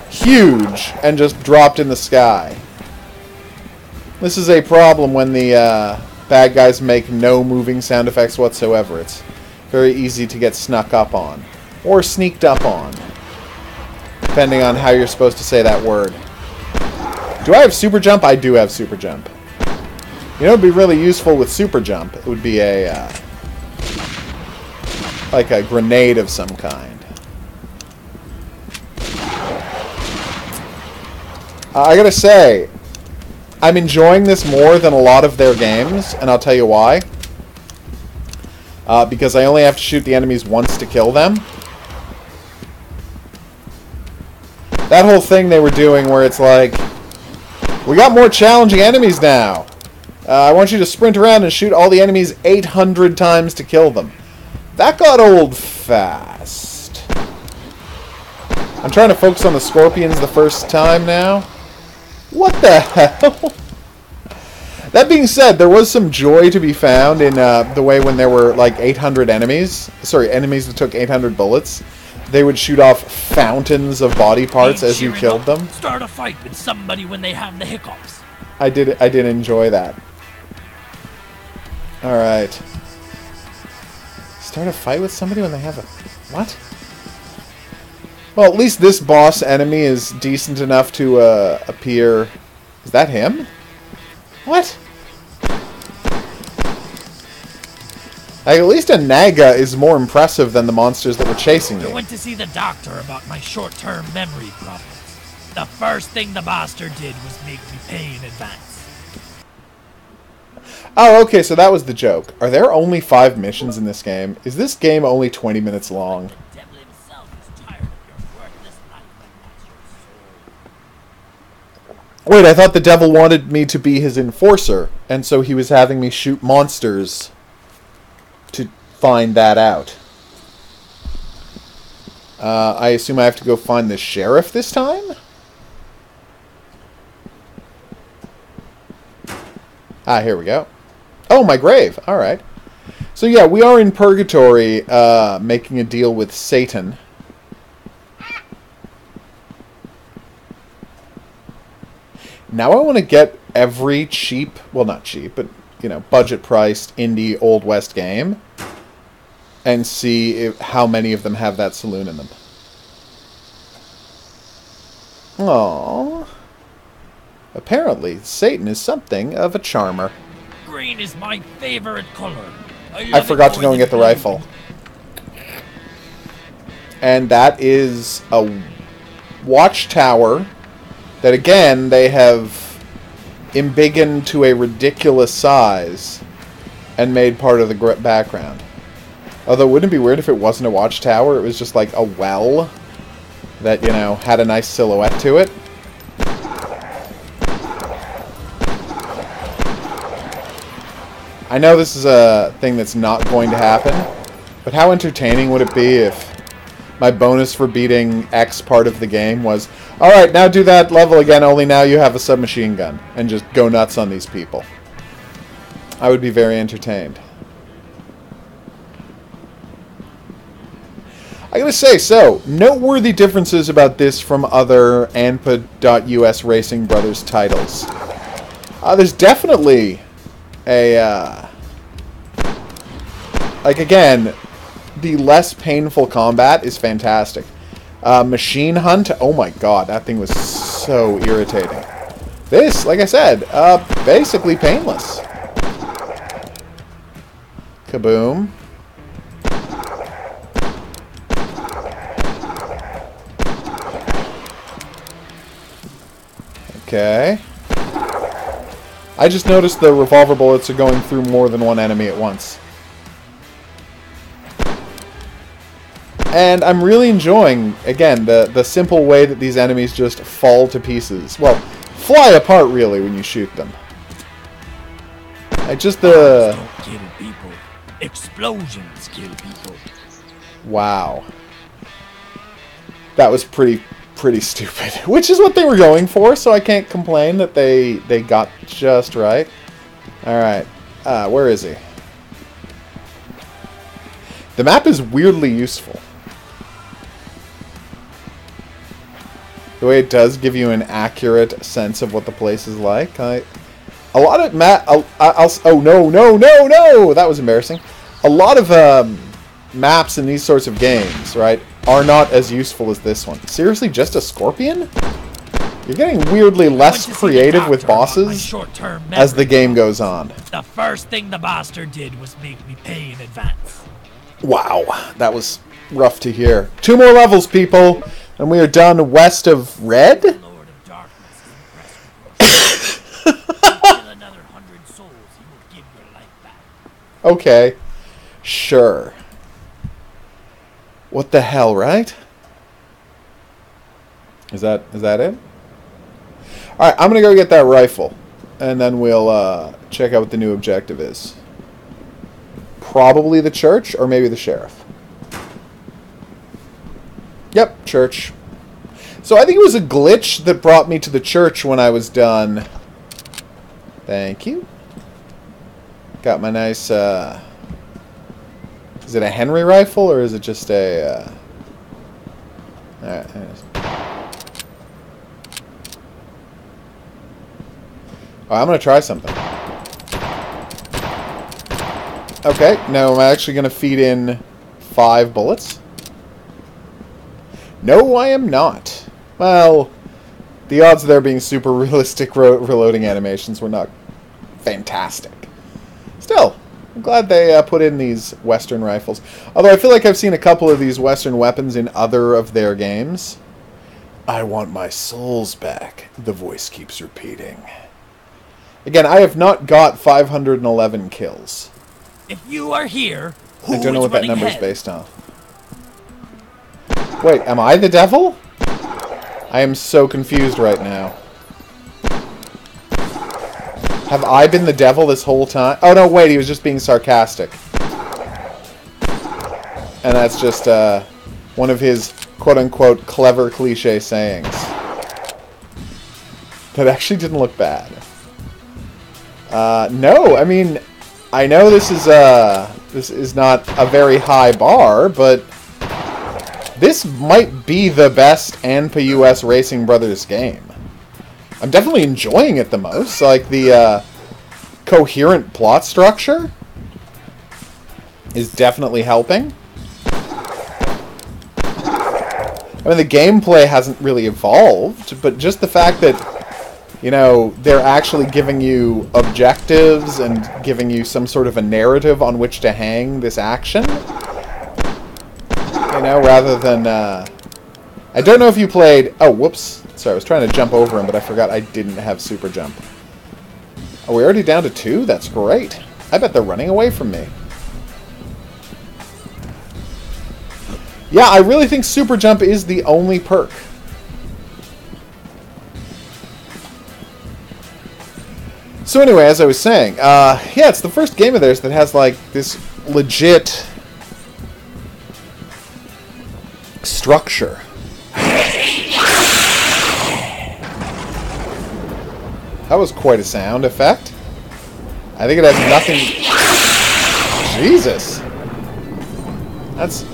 huge and just dropped in the sky. This is a problem when the bad guys make no moving sound effects whatsoever. It's very easy to get snuck up on. Or sneaked up on. Depending on how you're supposed to say that word. Do I have super jump? I do have super jump. You know what would be really useful with super jump? It would be a like a grenade of some kind. I gotta say, I'm enjoying this more than a lot of their games, and I'll tell you why. Because I only have to shoot the enemies once to kill them. That whole thing they were doing where it's like, we got more challenging enemies now. I want you to sprint around and shoot all the enemies 800 times to kill them. That got old fast. I'm trying to focus on the scorpions the first time now. What the hell? That being said, there was some joy to be found in the way when there were like 800 enemies. Sorry, enemies that took 800 bullets. They would shoot off fountains of body parts as you killed them. Start a fight with somebody when they have the hiccups. I did enjoy that. Alright. Start a fight with somebody when they have a... What? Well, at least this boss enemy is decent enough to appear... Is that him? What? Like, at least a Naga is more impressive than the monsters that were chasing me. I went to see the doctor about my short-term memory problems. The first thing the bastard did was make me pay in advance. Oh, okay, so that was the joke. Are there only 5 missions in this game? Is this game only 20 minutes long? Wait, I thought the devil wanted me to be his enforcer, and so he was having me shoot monsters to find that out. I assume I have to go find the sheriff this time? Ah, here we go. Oh, my grave. Alright. So yeah, we are in purgatory, making a deal with Satan. Now I want to get every cheap, well not cheap, but, you know, budget-priced indie Old West game and see how many of them have that saloon in them. Aww. Apparently, Satan is something of a charmer. Green is my favorite color. I forgot to go and get the rifle. And that is a watchtower that, again, they have embiggened to a ridiculous size and made part of the background. Although, wouldn't it be weird if it wasn't a watchtower? It was just like a well that, you know, had a nice silhouette to it. I know this is a thing that's not going to happen, but how entertaining would it be if my bonus for beating X part of the game was, alright, now do that level again, only now you have a submachine gun, and just go nuts on these people. I would be very entertained. I gotta say, so, noteworthy differences about this from other ANPA.US Racing Brothers titles. There's definitely a, like, again, the less painful combat is fantastic. Machine Hunt. Oh my god, that thing was so irritating. This, like I said, basically painless. Kaboom. Okay. I just noticed the revolver bullets are going through more than one enemy at once. And I'm really enjoying, again, the simple way that these enemies just fall to pieces. Well, fly apart, really, when you shoot them. Like, just the... Don't kill people. Explosions kill people. Wow. That was pretty stupid. Which is what they were going for, so I can't complain that they got just right. Alright. Where is he? The map is weirdly useful. The way it does give you an accurate sense of what the place is like. A lot of oh, no! That was embarrassing. A lot of maps in these sorts of games, right, are not as useful as this one. Seriously, just a scorpion? You're getting weirdly less creative with bosses as the game goes on. The first thing the bastard did was make me pay in advance. Wow, that was rough to hear. 2 more levels, people, and we are done west of red? Lord of Darkness is impressed with you. Kill another 100 souls, he will give your life back. Okay, sure. What the hell, right? Is that it? Alright, I'm gonna go get that rifle. And then we'll check out what the new objective is. Probably the church, or maybe the sheriff. Yep, church. So I think it was a glitch that brought me to the church when I was done. Thank you. Got my nice, is it a Henry rifle, or is it just a, Alright, I'm gonna try something. Okay, now I'm actually gonna feed in 5 bullets. No, I am not. Well, the odds of there being super realistic reloading animations were not fantastic. Still, I'm glad they put in these Western rifles. Although I feel like I've seen a couple of these Western weapons in other of their games. I want my souls back, the voice keeps repeating. Again, I have not got 511 kills. If you are here, I don't know what that number is based on. Wait, am I the devil? I am so confused right now. Have I been the devil this whole time? Oh no, wait, he was just being sarcastic. And that's just one of his quote-unquote clever cliche sayings. That actually didn't look bad. No, I mean, I know this is not a very high bar, but this might be the best ANPA US Racing Brothers game. I'm definitely enjoying it the most. Like, the coherent plot structure is definitely helping. I mean, the gameplay hasn't really evolved, but just the fact that, you know, they're actually giving you objectives and giving you some sort of a narrative on which to hang this action. You know, rather than, I don't know if you played... Oh, whoops. Sorry, I was trying to jump over him, but I forgot I didn't have super jump. Are we already down to 2? That's great. I bet they're running away from me. Yeah, I really think super jump is the only perk. So anyway, as I was saying, yeah, it's the first game of theirs that has, like, this legit structure. That was quite a sound effect. I think it has nothing... Jesus! That's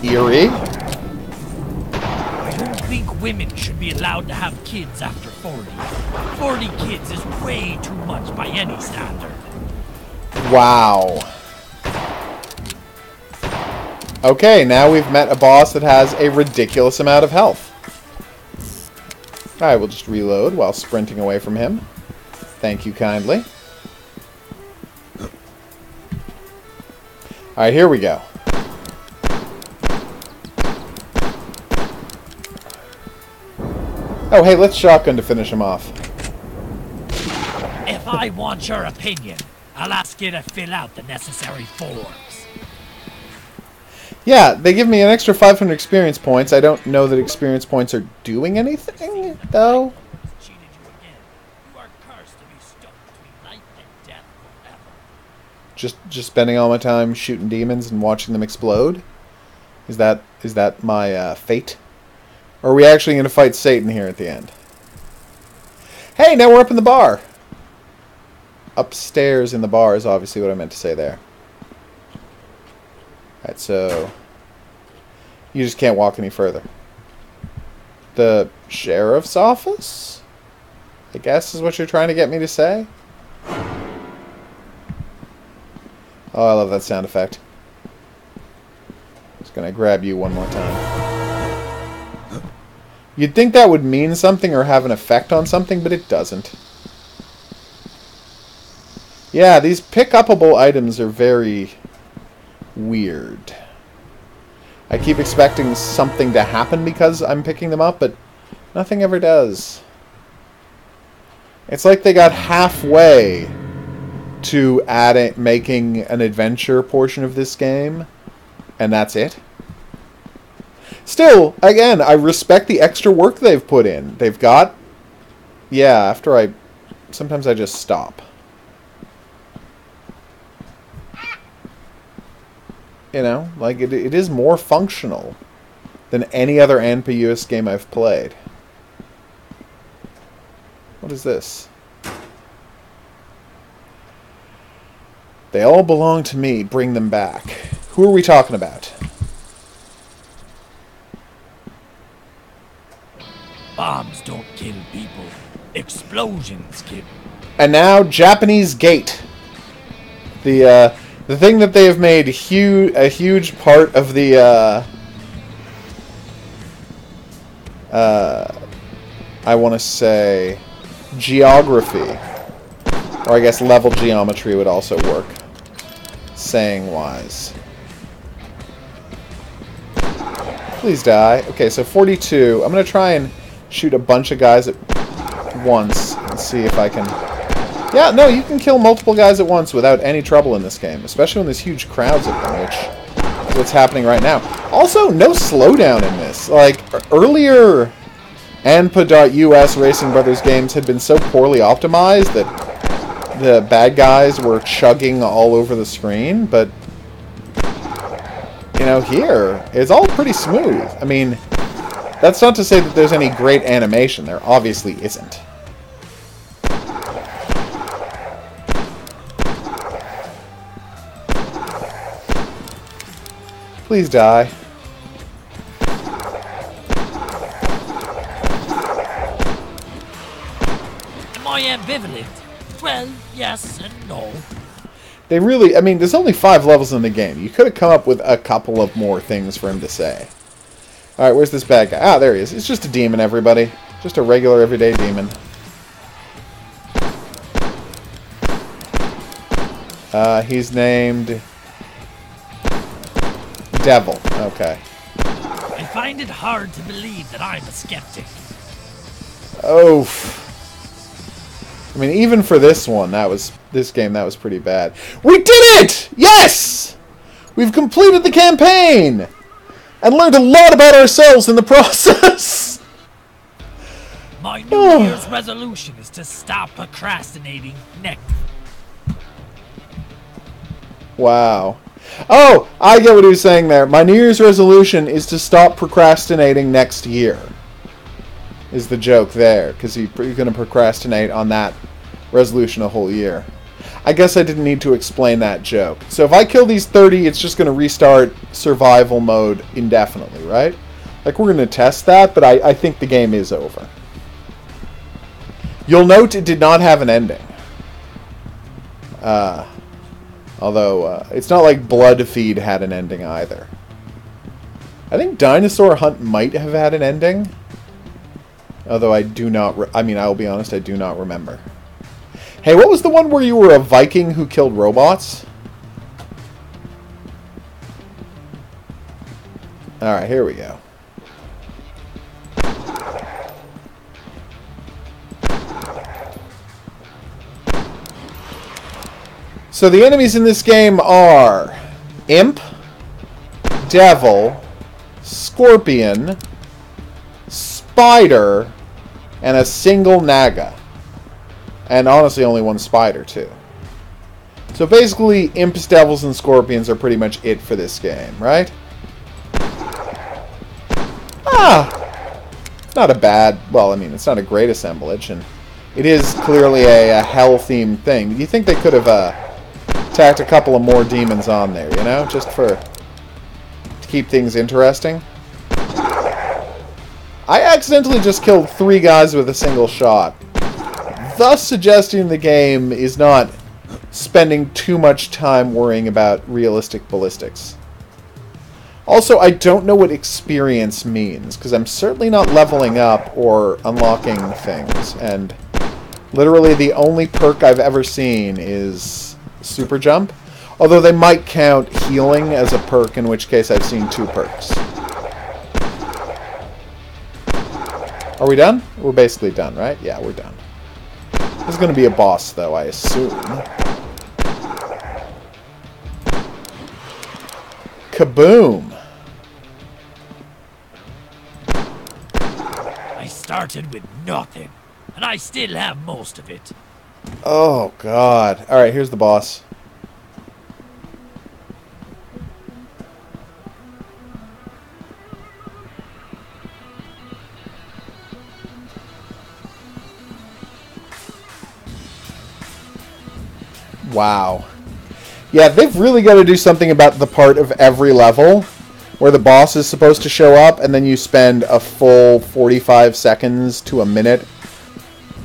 eerie. I don't think women should be allowed to have kids after 40. 40 kids is way too much by any standard. Wow. Okay, now we've met a boss that has a ridiculous amount of health. I will just reload while sprinting away from him. Thank you kindly. Alright, here we go. Oh, hey, let's shotgun to finish him off. If I want your opinion, I'll ask you to fill out the necessary forms. Yeah, they give me an extra 500 experience points. I don't know that experience points are doing anything, though. Cheated you again. You are cursed to be stuck between life and death forever. Just spending all my time shooting demons and watching them explode? Is that my fate? Or are we actually going to fight Satan here at the end? Hey, now we're up in the bar. Upstairs in the bar is obviously what I meant to say there. Alright, so you just can't walk any further. The sheriff's office? I guess is what you're trying to get me to say? Oh, I love that sound effect. Just gonna grab you one more time. You'd think that would mean something or have an effect on something, but it doesn't. Yeah, these pick-upable items are very weird. I keep expecting something to happen because I'm picking them up, but nothing ever does. It's like they got halfway to making an adventure portion of this game, and that's it. Still, again, I respect the extra work they've put in. They've got... Yeah, sometimes I just stop. You know, like, it is more functional than any other NPUS game I've played. What is this? They all belong to me. Bring them back. Who are we talking about? Bombs don't kill people. Explosions kill. And now, Japanese Gate. The thing that they have made a huge part of the I want to say geography, or I guess level geometry would also work, saying wise. Please die. Okay, so 42. I'm gonna try and shoot a bunch of guys at once and see if I can... Yeah, no, you can kill multiple guys at once without any trouble in this game, especially when there's huge crowds of them, which is what's happening right now. Also, no slowdown in this. Like, earlier ANPA.US Racing Brothers games had been so poorly optimized that the bad guys were chugging all over the screen, but, you know, here, it's all pretty smooth. I mean, that's not to say that there's any great animation. There obviously isn't. Please die. Am I ambivalent? Well, yes and no. They really... I mean, there's only 5 levels in the game. You could have come up with a couple of more things for him to say. Alright, where's this bad guy? Ah, there he is. It's just a demon, everybody. Just a regular, everyday demon. He's named... Devil. Okay. I find it hard to believe that I'm a skeptic. Oh. I mean, even for this one, this game, that was pretty bad. We did it! Yes! We've completed the campaign! And learned a lot about ourselves in the process! My New Year's resolution is to stop procrastinating next. Wow. Oh, I get what he was saying there. My New Year's resolution is to stop procrastinating next year. Is the joke there. Because you're going to procrastinate on that resolution a whole year. I guess I didn't need to explain that joke. So if I kill these 30, it's just going to restart survival mode indefinitely, right? Like, we're going to test that, but I think the game is over. You'll note it did not have an ending. Although, it's not like Blood Feed had an ending either. I think Dinosaur Hunt might have had an ending. Although I do not... I mean, I'll be honest, I do not remember. Hey, what was the one where you were a Viking who killed robots? Alright, here we go. So the enemies in this game are Imp, Devil, Scorpion, Spider, and a single Naga. And honestly, only one Spider, too. So basically, Imps, Devils, and Scorpions are pretty much it for this game, right? Ah! Not a bad... Well, I mean, it's not a great assemblage, and it is clearly a hell-themed thing. You think they could have tacked a couple of more demons on there, you know? Just to keep things interesting. I accidentally just killed 3 guys with a single shot, thus suggesting the game is not spending too much time worrying about realistic ballistics. Also, I don't know what experience means, because I'm certainly not leveling up or unlocking things, and literally the only perk I've ever seen is Super Jump, although they might count healing as a perk, in which case I've seen 2 perks. Are we done? We're basically done, right? Yeah, we're done. There's going to be a boss, though, I assume. Kaboom! I started with nothing, and I still have most of it. Oh, God. Alright, here's the boss. Wow. Yeah, they've really got to do something about the part of every level where the boss is supposed to show up and then you spend a full 45 seconds to a minute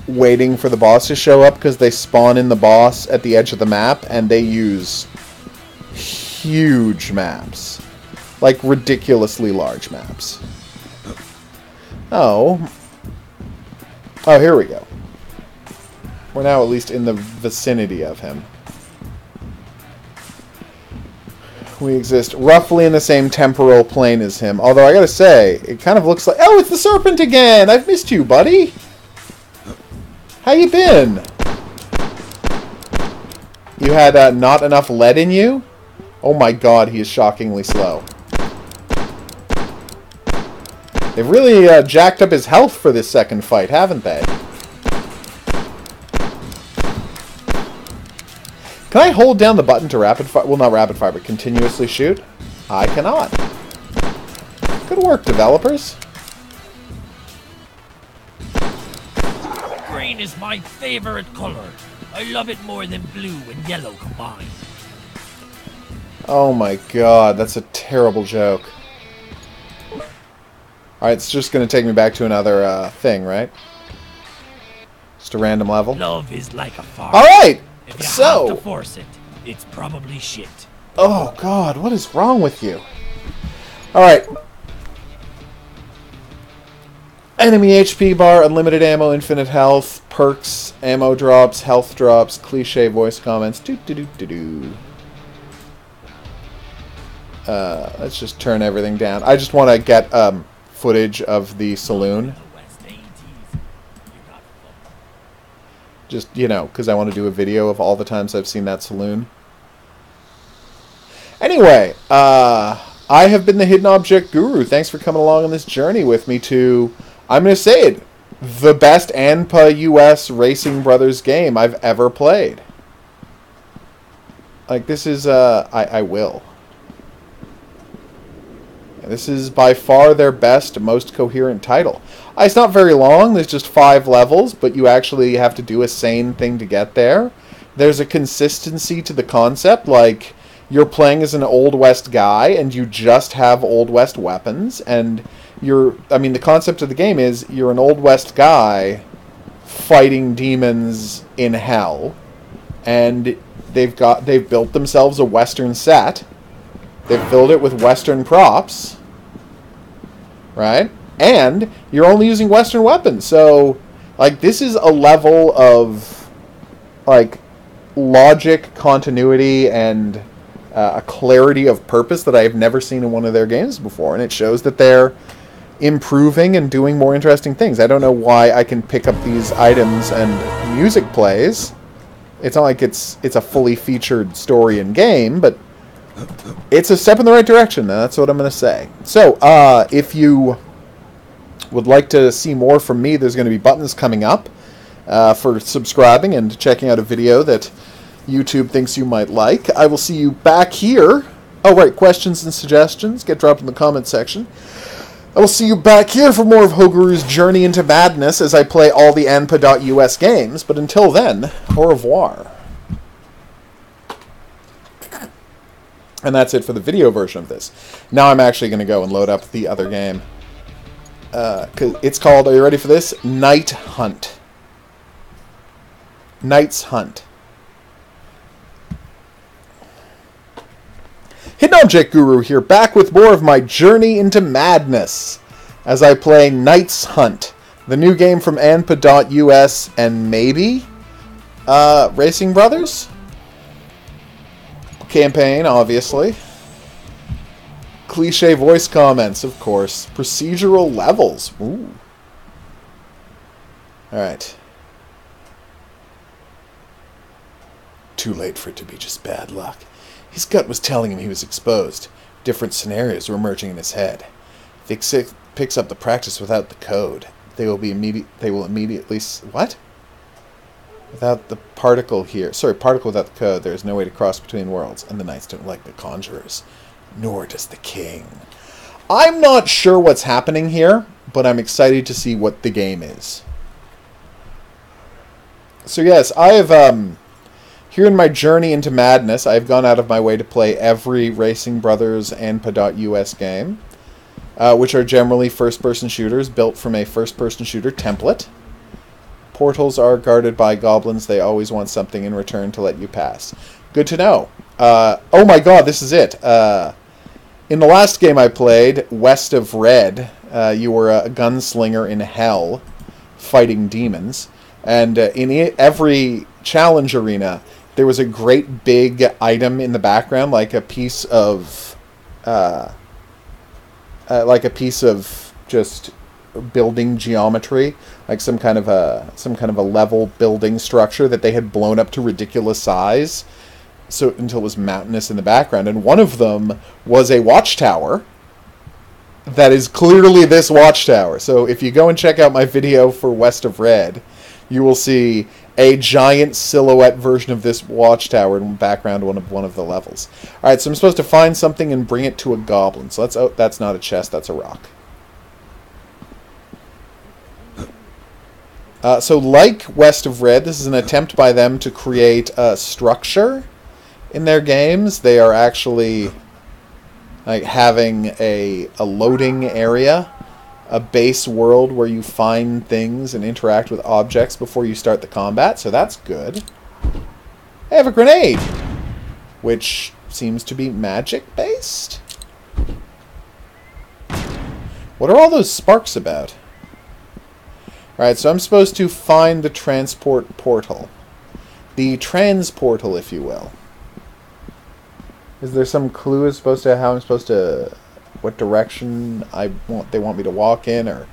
waiting for the boss to show up because they spawn in the boss at the edge of the map and they use huge maps. Like ridiculously large maps. Oh. Oh, here we go. We're now at least in the vicinity of him. We exist roughly in the same temporal plane as him. Although I gotta say, it kind of looks like... Oh, it's the serpent again! I've missed you, buddy! How you been? You had not enough lead in you? Oh my god, he is shockingly slow. They've really jacked up his health for this second fight, haven't they? Can I hold down the button to rapid fire? Well, not rapid fire, but continuously shoot? I cannot. Good work, developers. Green is my favorite color. I love it more than blue and yellow combined. Oh my god, that's a terrible joke. Alright, it's just going to take me back to another thing, right? Just a random level. Love is like a fart. Alright! If you So, have to force it, it's probably shit. oh god, what is wrong with you? Alright. Enemy HP bar, unlimited ammo, infinite health, perks, ammo drops, health drops, cliche voice comments. Let's just turn everything down. I just want to get footage of the saloon. Just, you know, because I want to do a video of all the times I've seen that saloon. Anyway, I have been the Hidden Object Guru. Thanks for coming along on this journey with me to, I'm going to say it, the best ANPA US Racing Brothers game I've ever played. Like, this is, I will. This is by far their best, most coherent title. It's not very long, there's just 5 levels, but you actually have to do a sane thing to get there. There's a consistency to the concept, like, you're playing as an Old West guy, and you just have Old West weapons, and the concept of the game is, you're an Old West guy fighting demons in hell, and they've built themselves a Western set. They've filled it with Western props, right? And you're only using Western weapons. So, like, this is a level of, like, logic, continuity, and a clarity of purpose that I've never seen in one of their games before. And it shows that they're improving and doing more interesting things. I don't know why I can pick up these items and music plays. It's not like it's a fully featured story and game, but it's a step in the right direction, and that's what I'm going to say. So, if you would like to see more from me, there's going to be buttons coming up for subscribing and checking out a video that YouTube thinks you might like. I will see you back here. Oh, right, questions and suggestions, get dropped in the comment section. I will see you back here for more of HOGuru's journey into madness as I play all the ANPA.us games, but until then, au revoir. And that's it for the video version of this. Now I'm actually going to go and load up the other game. 'Cause it's called, are you ready for this? Night Hunt. Knight's Hunt. Hidden Object Guru here, back with more of my journey into madness as I play Knight's Hunt, the new game from ANPA.us and maybe Racing Brothers? Campaign, obviously. Cliche voice comments, of course. Procedural levels. Ooh. Alright. Too late for it to be just bad luck. His gut was telling him he was exposed. Different scenarios were emerging in his head. If he picks up the practice without the code, they will immediately... What? Without the particle here. Sorry, particle without the code. There is no way to cross between worlds. And the knights don't like the conjurers. Nor does the king. I'm not sure what's happening here, but I'm excited to see what the game is. So yes, I have... Here in my journey into madness, I've gone out of my way to play every Racing Brothers ANPA.us game, which are generally first-person shooters built from a first-person shooter template. Portals are guarded by goblins. They always want something in return to let you pass. Good to know. Oh my god, this is it. In the last game I played, West of Red, you were a gunslinger in hell fighting demons. And in every challenge arena, there was a great big item in the background, like a piece of just building geometry, like some kind of a level building structure that they had blown up to ridiculous size, so until it was mountainous in the background. And one of them was a watchtower that is clearly this watchtower. So if you go and check out my video for West of Red, you will see a giant silhouette version of this watchtower in the background of one of the levels. Alright, so I'm supposed to find something and bring it to a goblin. So that's not a chest, that's a rock. So like West of Red, this is an attempt by them to create a structure in their games. They are actually like having a loading area, a base world where you find things and interact with objects before you start the combat, so that's good. I have a grenade, which seems to be magic-based. What are all those sparks about? Alright, so I'm supposed to find the transport portal. The transportal, if you will. Is there some clue as opposed to how I'm supposed to... what direction they want me to walk in, or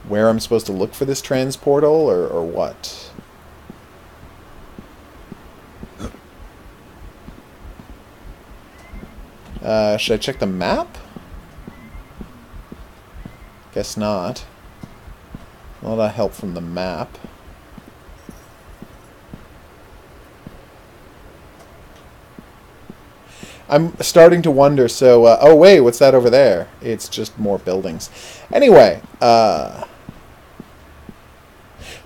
where I'm supposed to look for this transportal, or what? Should I check the map? Guess not. A lot of help from the map. I'm starting to wonder, so... oh, wait, what's that over there? It's just more buildings. Anyway, sorry,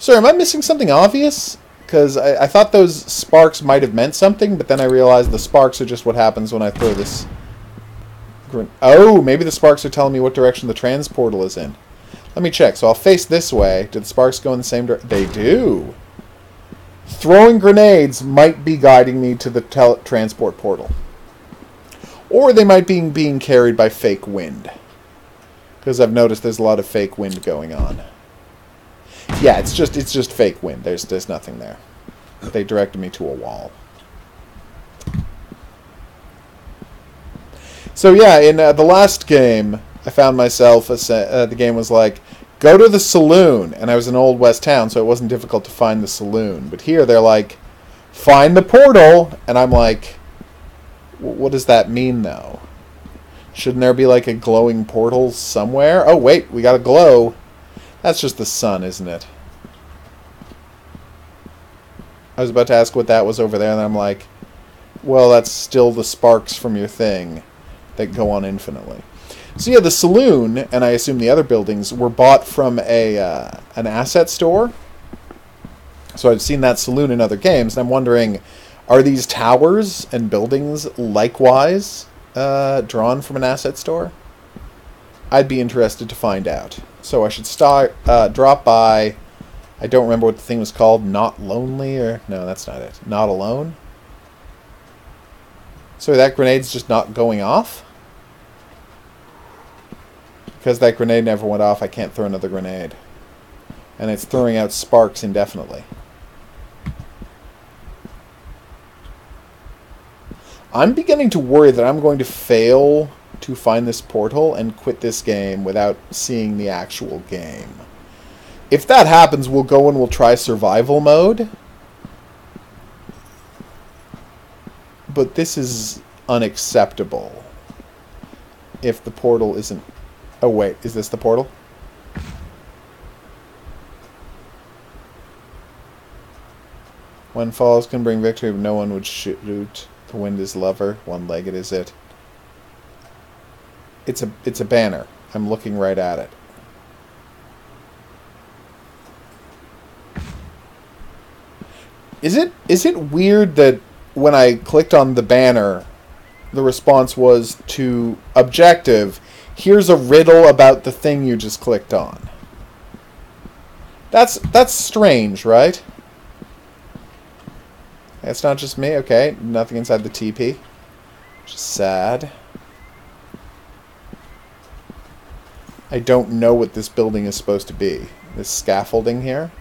am I missing something obvious? Because I thought those sparks might have meant something, but then I realized the sparks are just what happens when I throw this... Oh, maybe the sparks are telling me what direction the transportal is in. Let me check. So I'll face this way. Do the sparks go in the same direction? They do. Throwing grenades might be guiding me to the transport portal. Or they might be being carried by fake wind. Because I've noticed there's a lot of fake wind going on. Yeah, it's just fake wind. There's nothing there. They directed me to a wall. So yeah, in the last game, I found myself, the game was like, go to the saloon. And I was in Old West Town, so it wasn't difficult to find the saloon. But here they're like, find the portal. And I'm like, what does that mean, though? Shouldn't there be like a glowing portal somewhere? Oh, wait, we got a glow. That's just the sun, isn't it? I was about to ask what that was over there, and I'm like, well, that's still the sparks from your thing that go on infinitely. So yeah, the saloon, and I assume the other buildings, were bought from an asset store. So I've seen that saloon in other games, and I'm wondering, are these towers and buildings likewise drawn from an asset store? I'd be interested to find out. So I should drop by. I don't remember what the thing was called. Not Lonely, or no, that's not it. Not Alone. So that grenade's just not going off? Because that grenade never went off, I can't throw another grenade. And it's throwing out sparks indefinitely. I'm beginning to worry that I'm going to fail to find this portal and quit this game without seeing the actual game. If that happens, we'll go and we'll try survival mode. But this is unacceptable. If the portal isn't... Oh, wait. Is this the portal? When falls can bring victory, but no one would shoot. The wind is lover. One-legged is it. It's a banner. I'm looking right at it. Is it weird that when I clicked on the banner, the response was to objective, here's a riddle about the thing you just clicked on. That's strange, right? It's not just me. Okay, nothing inside the TP. Which is sad. I don't know what this building is supposed to be. This scaffolding here.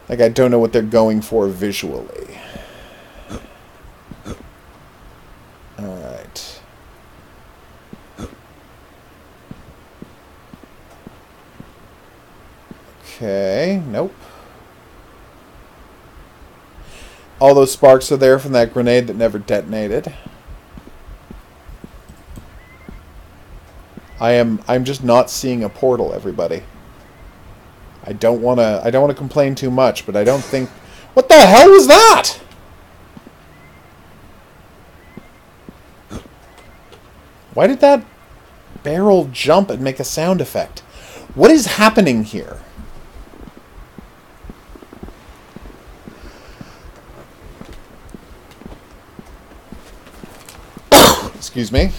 Like, I don't know what they're going for visually. Alright. Okay, nope. All those sparks are there from that grenade that never detonated. I'm just not seeing a portal, everybody. I don't wanna complain too much, but I don't think... What the hell was that? Why did that barrel jump and make a sound effect? What is happening here? Excuse me.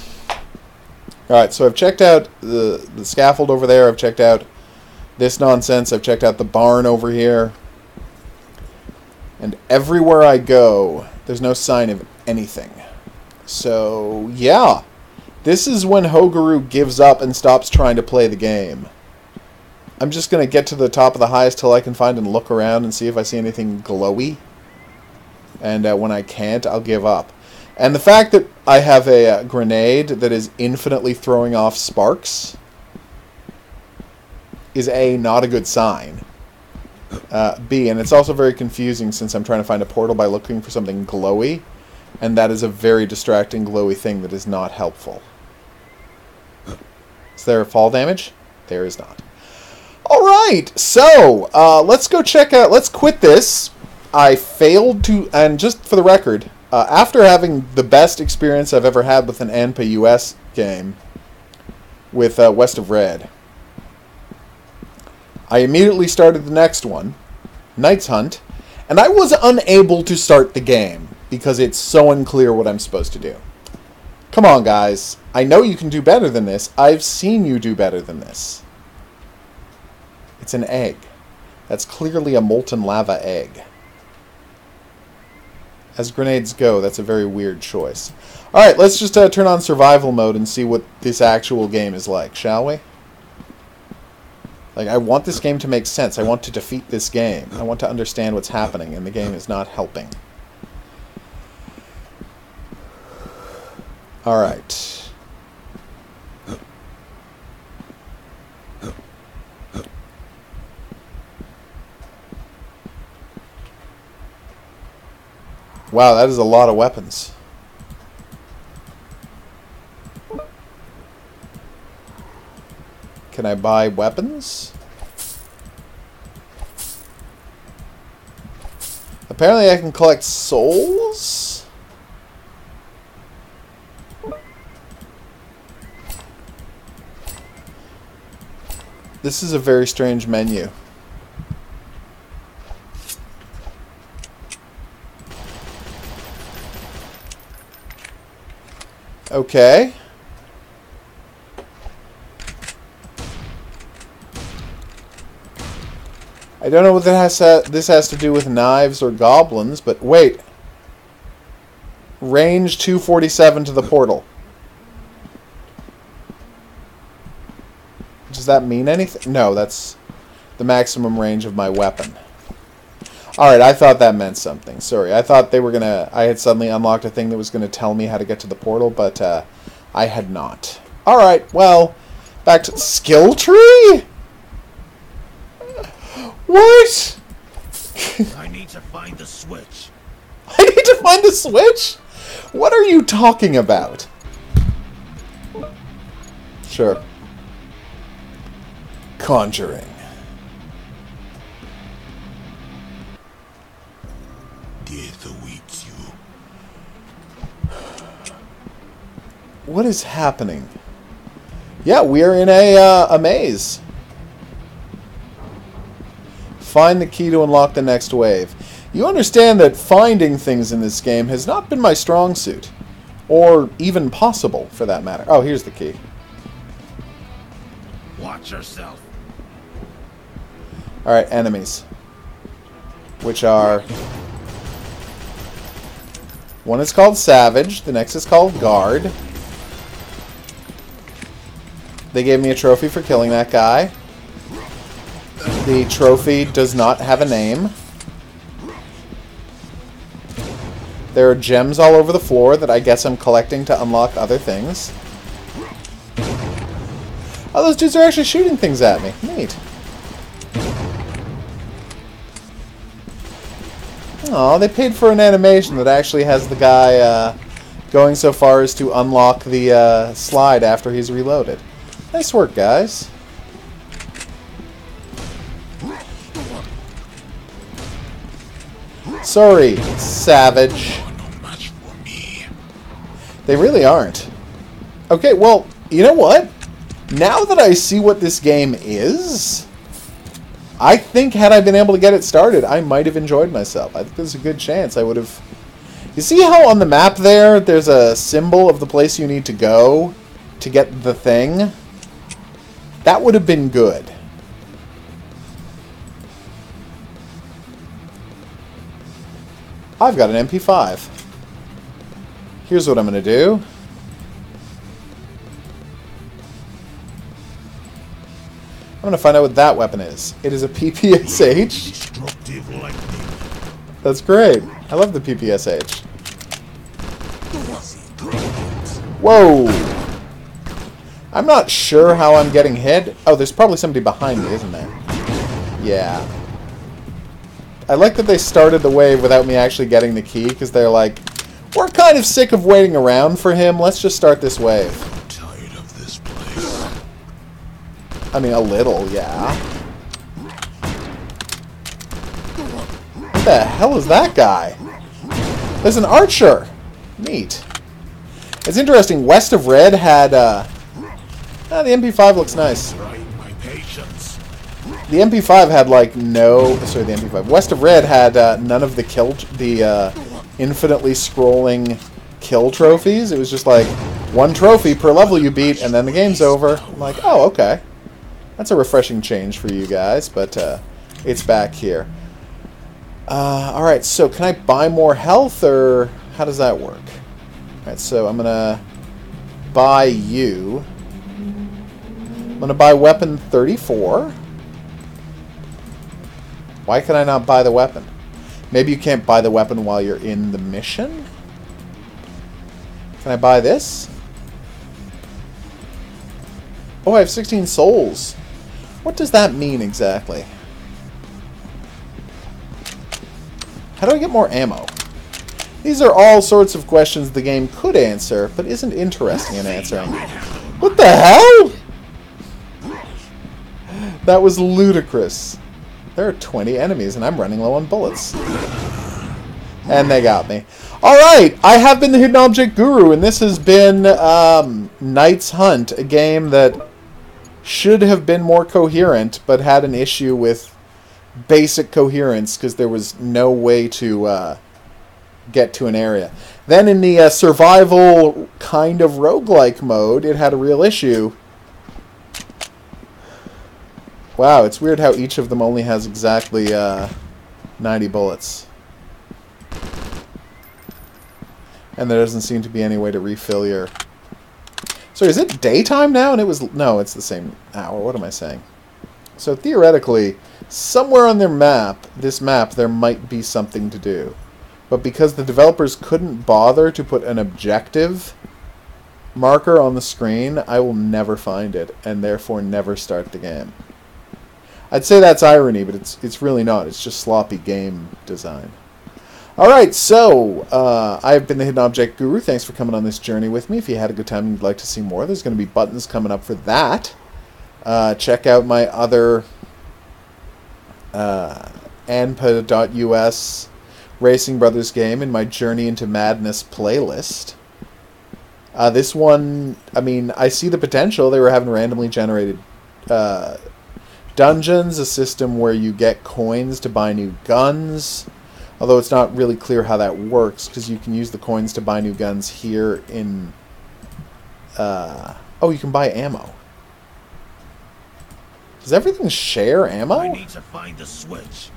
Alright, so I've checked out the scaffold over there. I've checked out this nonsense. I've checked out the barn over here. And everywhere I go, there's no sign of anything. So, yeah. This is when HOGuru gives up and stops trying to play the game. I'm just going to get to the top of the highest hill I can find and look around and see if I see anything glowy. And when I can't, I'll give up. And the fact that I have a grenade that is infinitely throwing off sparks is A, not a good sign. B, and it's also very confusing since I'm trying to find a portal by looking for something glowy. And that is a very distracting glowy thing that is not helpful. Is there fall damage? There is not. Alright, so let's go check out, let's quit this. I failed to, and just for the record, after having the best experience I've ever had with an ANPA US game, with West of Red, I immediately started the next one, Knight's Hunt, and I was unable to start the game because it's so unclear what I'm supposed to do. Come on, guys. I know you can do better than this. I've seen you do better than this. It's an egg. That's clearly a molten lava egg. As grenades go, that's a very weird choice. Alright, let's just turn on survival mode and see what this actual game is like, shall we? Like, I want this game to make sense. I want to defeat this game. I want to understand what's happening, and the game is not helping. Alright. Wow, that is a lot of weapons. Can I buy weapons? Apparently I can collect souls? This is a very strange menu. Okay. I don't know what this has to do with knives or goblins, but wait. Range 247 to the portal. Does that mean anything? No, that's the maximum range of my weapon. Alright, I thought that meant something. Sorry, I thought they were gonna... I had suddenly unlocked a thing that was gonna tell me how to get to the portal, but I had not. Alright, well, back to... Skill tree? What? I need to find the switch. I need to find the switch? What are you talking about? Sure. Conjuring. Death awaits you. What is happening? Yeah, we are in a maze. Find the key to unlock the next wave. You understand that finding things in this game has not been my strong suit. Or even possible, for that matter. Oh, here's the key. Watch yourself. Alright, enemies. Which are... One is called Savage, the next is called Guard. They gave me a trophy for killing that guy. The trophy does not have a name. There are gems all over the floor that I guess I'm collecting to unlock other things. Oh, those dudes are actually shooting things at me. Neat. Aw, they paid for an animation that actually has the guy going so far as to unlock the slide after he's reloaded. Nice work, guys. Sorry, Savage. They really aren't. Okay, well, you know what? Now that I see what this game is, I think had I been able to get it started, I might have enjoyed myself. I think there's a good chance I would have... You see how on the map there's a symbol of the place you need to go to get the thing? That would have been good. I've got an MP5. Here's what I'm going to do. I'm going to find out what that weapon is. It is a PPSH. That's great. I love the PPSH. Whoa! I'm not sure how I'm getting hit. Oh, there's probably somebody behind me, isn't there? Yeah. I like that they started the wave without me actually getting the key, because they're like, we're kind of sick of waiting around for him. Let's just start this wave. I'm tired of this place. I mean, a little, yeah. What the hell is that guy? There's an archer. Neat. It's interesting. West of Red had, the MP5 looks nice. The MP5 had, like, no... Sorry, the MP5. West of Red had none of the infinitely scrolling kill trophies. It was just, like, one trophy per level you beat, and then the game's over. I'm like, oh, okay. That's a refreshing change for you guys, but it's back here. Alright, so can I buy more health, or how does that work? Alright, so I'm gonna buy you. I'm gonna buy weapon 34. Why can I not buy the weapon? Maybe you can't buy the weapon while you're in the mission? Can I buy this? Oh, I have 16 souls. What does that mean exactly? How do I get more ammo? These are all sorts of questions the game could answer, but isn't interesting in answering. What the hell? That was ludicrous. There are 20 enemies, and I'm running low on bullets. And they got me. Alright, I have been the Hidden Object Guru, and this has been Knight's Hunt, a game that should have been more coherent, but had an issue with basic coherence, because there was no way to get to an area. Then in the survival kind of roguelike mode, it had a real issue. Wow, it's weird how each of them only has exactly 90 bullets. And there doesn't seem to be any way to refill your... So is it daytime now? And it was... No, it's the same hour. What am I saying? So theoretically, somewhere on their map, this map, there might be something to do. But because the developers couldn't bother to put an objective marker on the screen, I will never find it, and therefore never start the game. I'd say that's irony, but it's really not. It's just sloppy game design. Alright, so, I've been the Hidden Object Guru. Thanks for coming on this journey with me. If you had a good time and you'd like to see more, there's going to be buttons coming up for that. Check out my other anpa.us Racing Brothers game in my Journey into Madness playlist. This one, I mean, I see the potential. They were having randomly generated dungeons, a system where you get coins to buy new guns. Although it's not really clear how that works, because you can use the coins to buy new guns here in... oh, you can buy ammo. Does everything share ammo? I need to find the switch.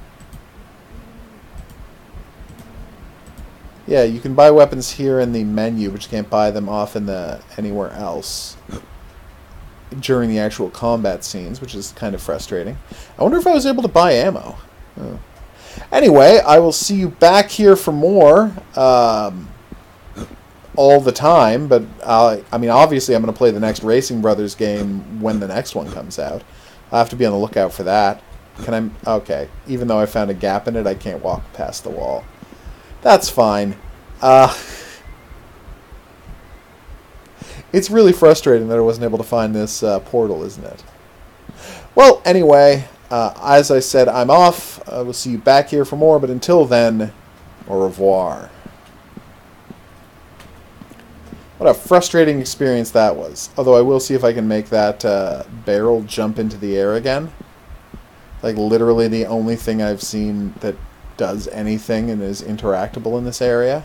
Yeah, you can buy weapons here in the menu, but you can't buy them off in the anywhere else during the actual combat scenes, which is kind of frustrating. I wonder if I was able to buy ammo. Oh. Anyway, I will see you back here for more all the time, but I mean, obviously I'm going to play the next Racing Brothers game when the next one comes out. I'll have to be on the lookout for that. Can I... Okay. Even though I found a gap in it, I can't walk past the wall. That's fine. It's really frustrating that I wasn't able to find this portal, isn't it? Well, anyway, as I said, I'm off. We'll see you back here for more, but until then, au revoir. What a frustrating experience that was. Although I will see if I can make that barrel jump into the air again. Like, literally the only thing I've seen that does anything and is interactable in this area.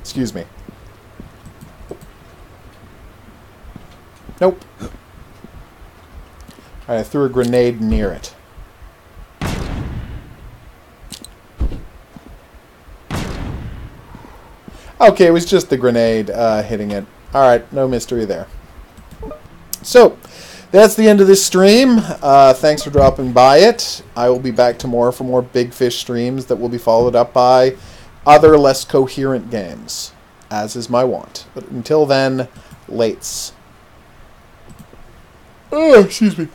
Excuse me. Nope. Alright, I threw a grenade near it. Okay, it was just the grenade hitting it. Alright, no mystery there. So, that's the end of this stream. Thanks for dropping by it. I will be back tomorrow for more Bigfish streams that will be followed up by other less coherent games, as is my wont. But until then, lates. Oh, excuse me.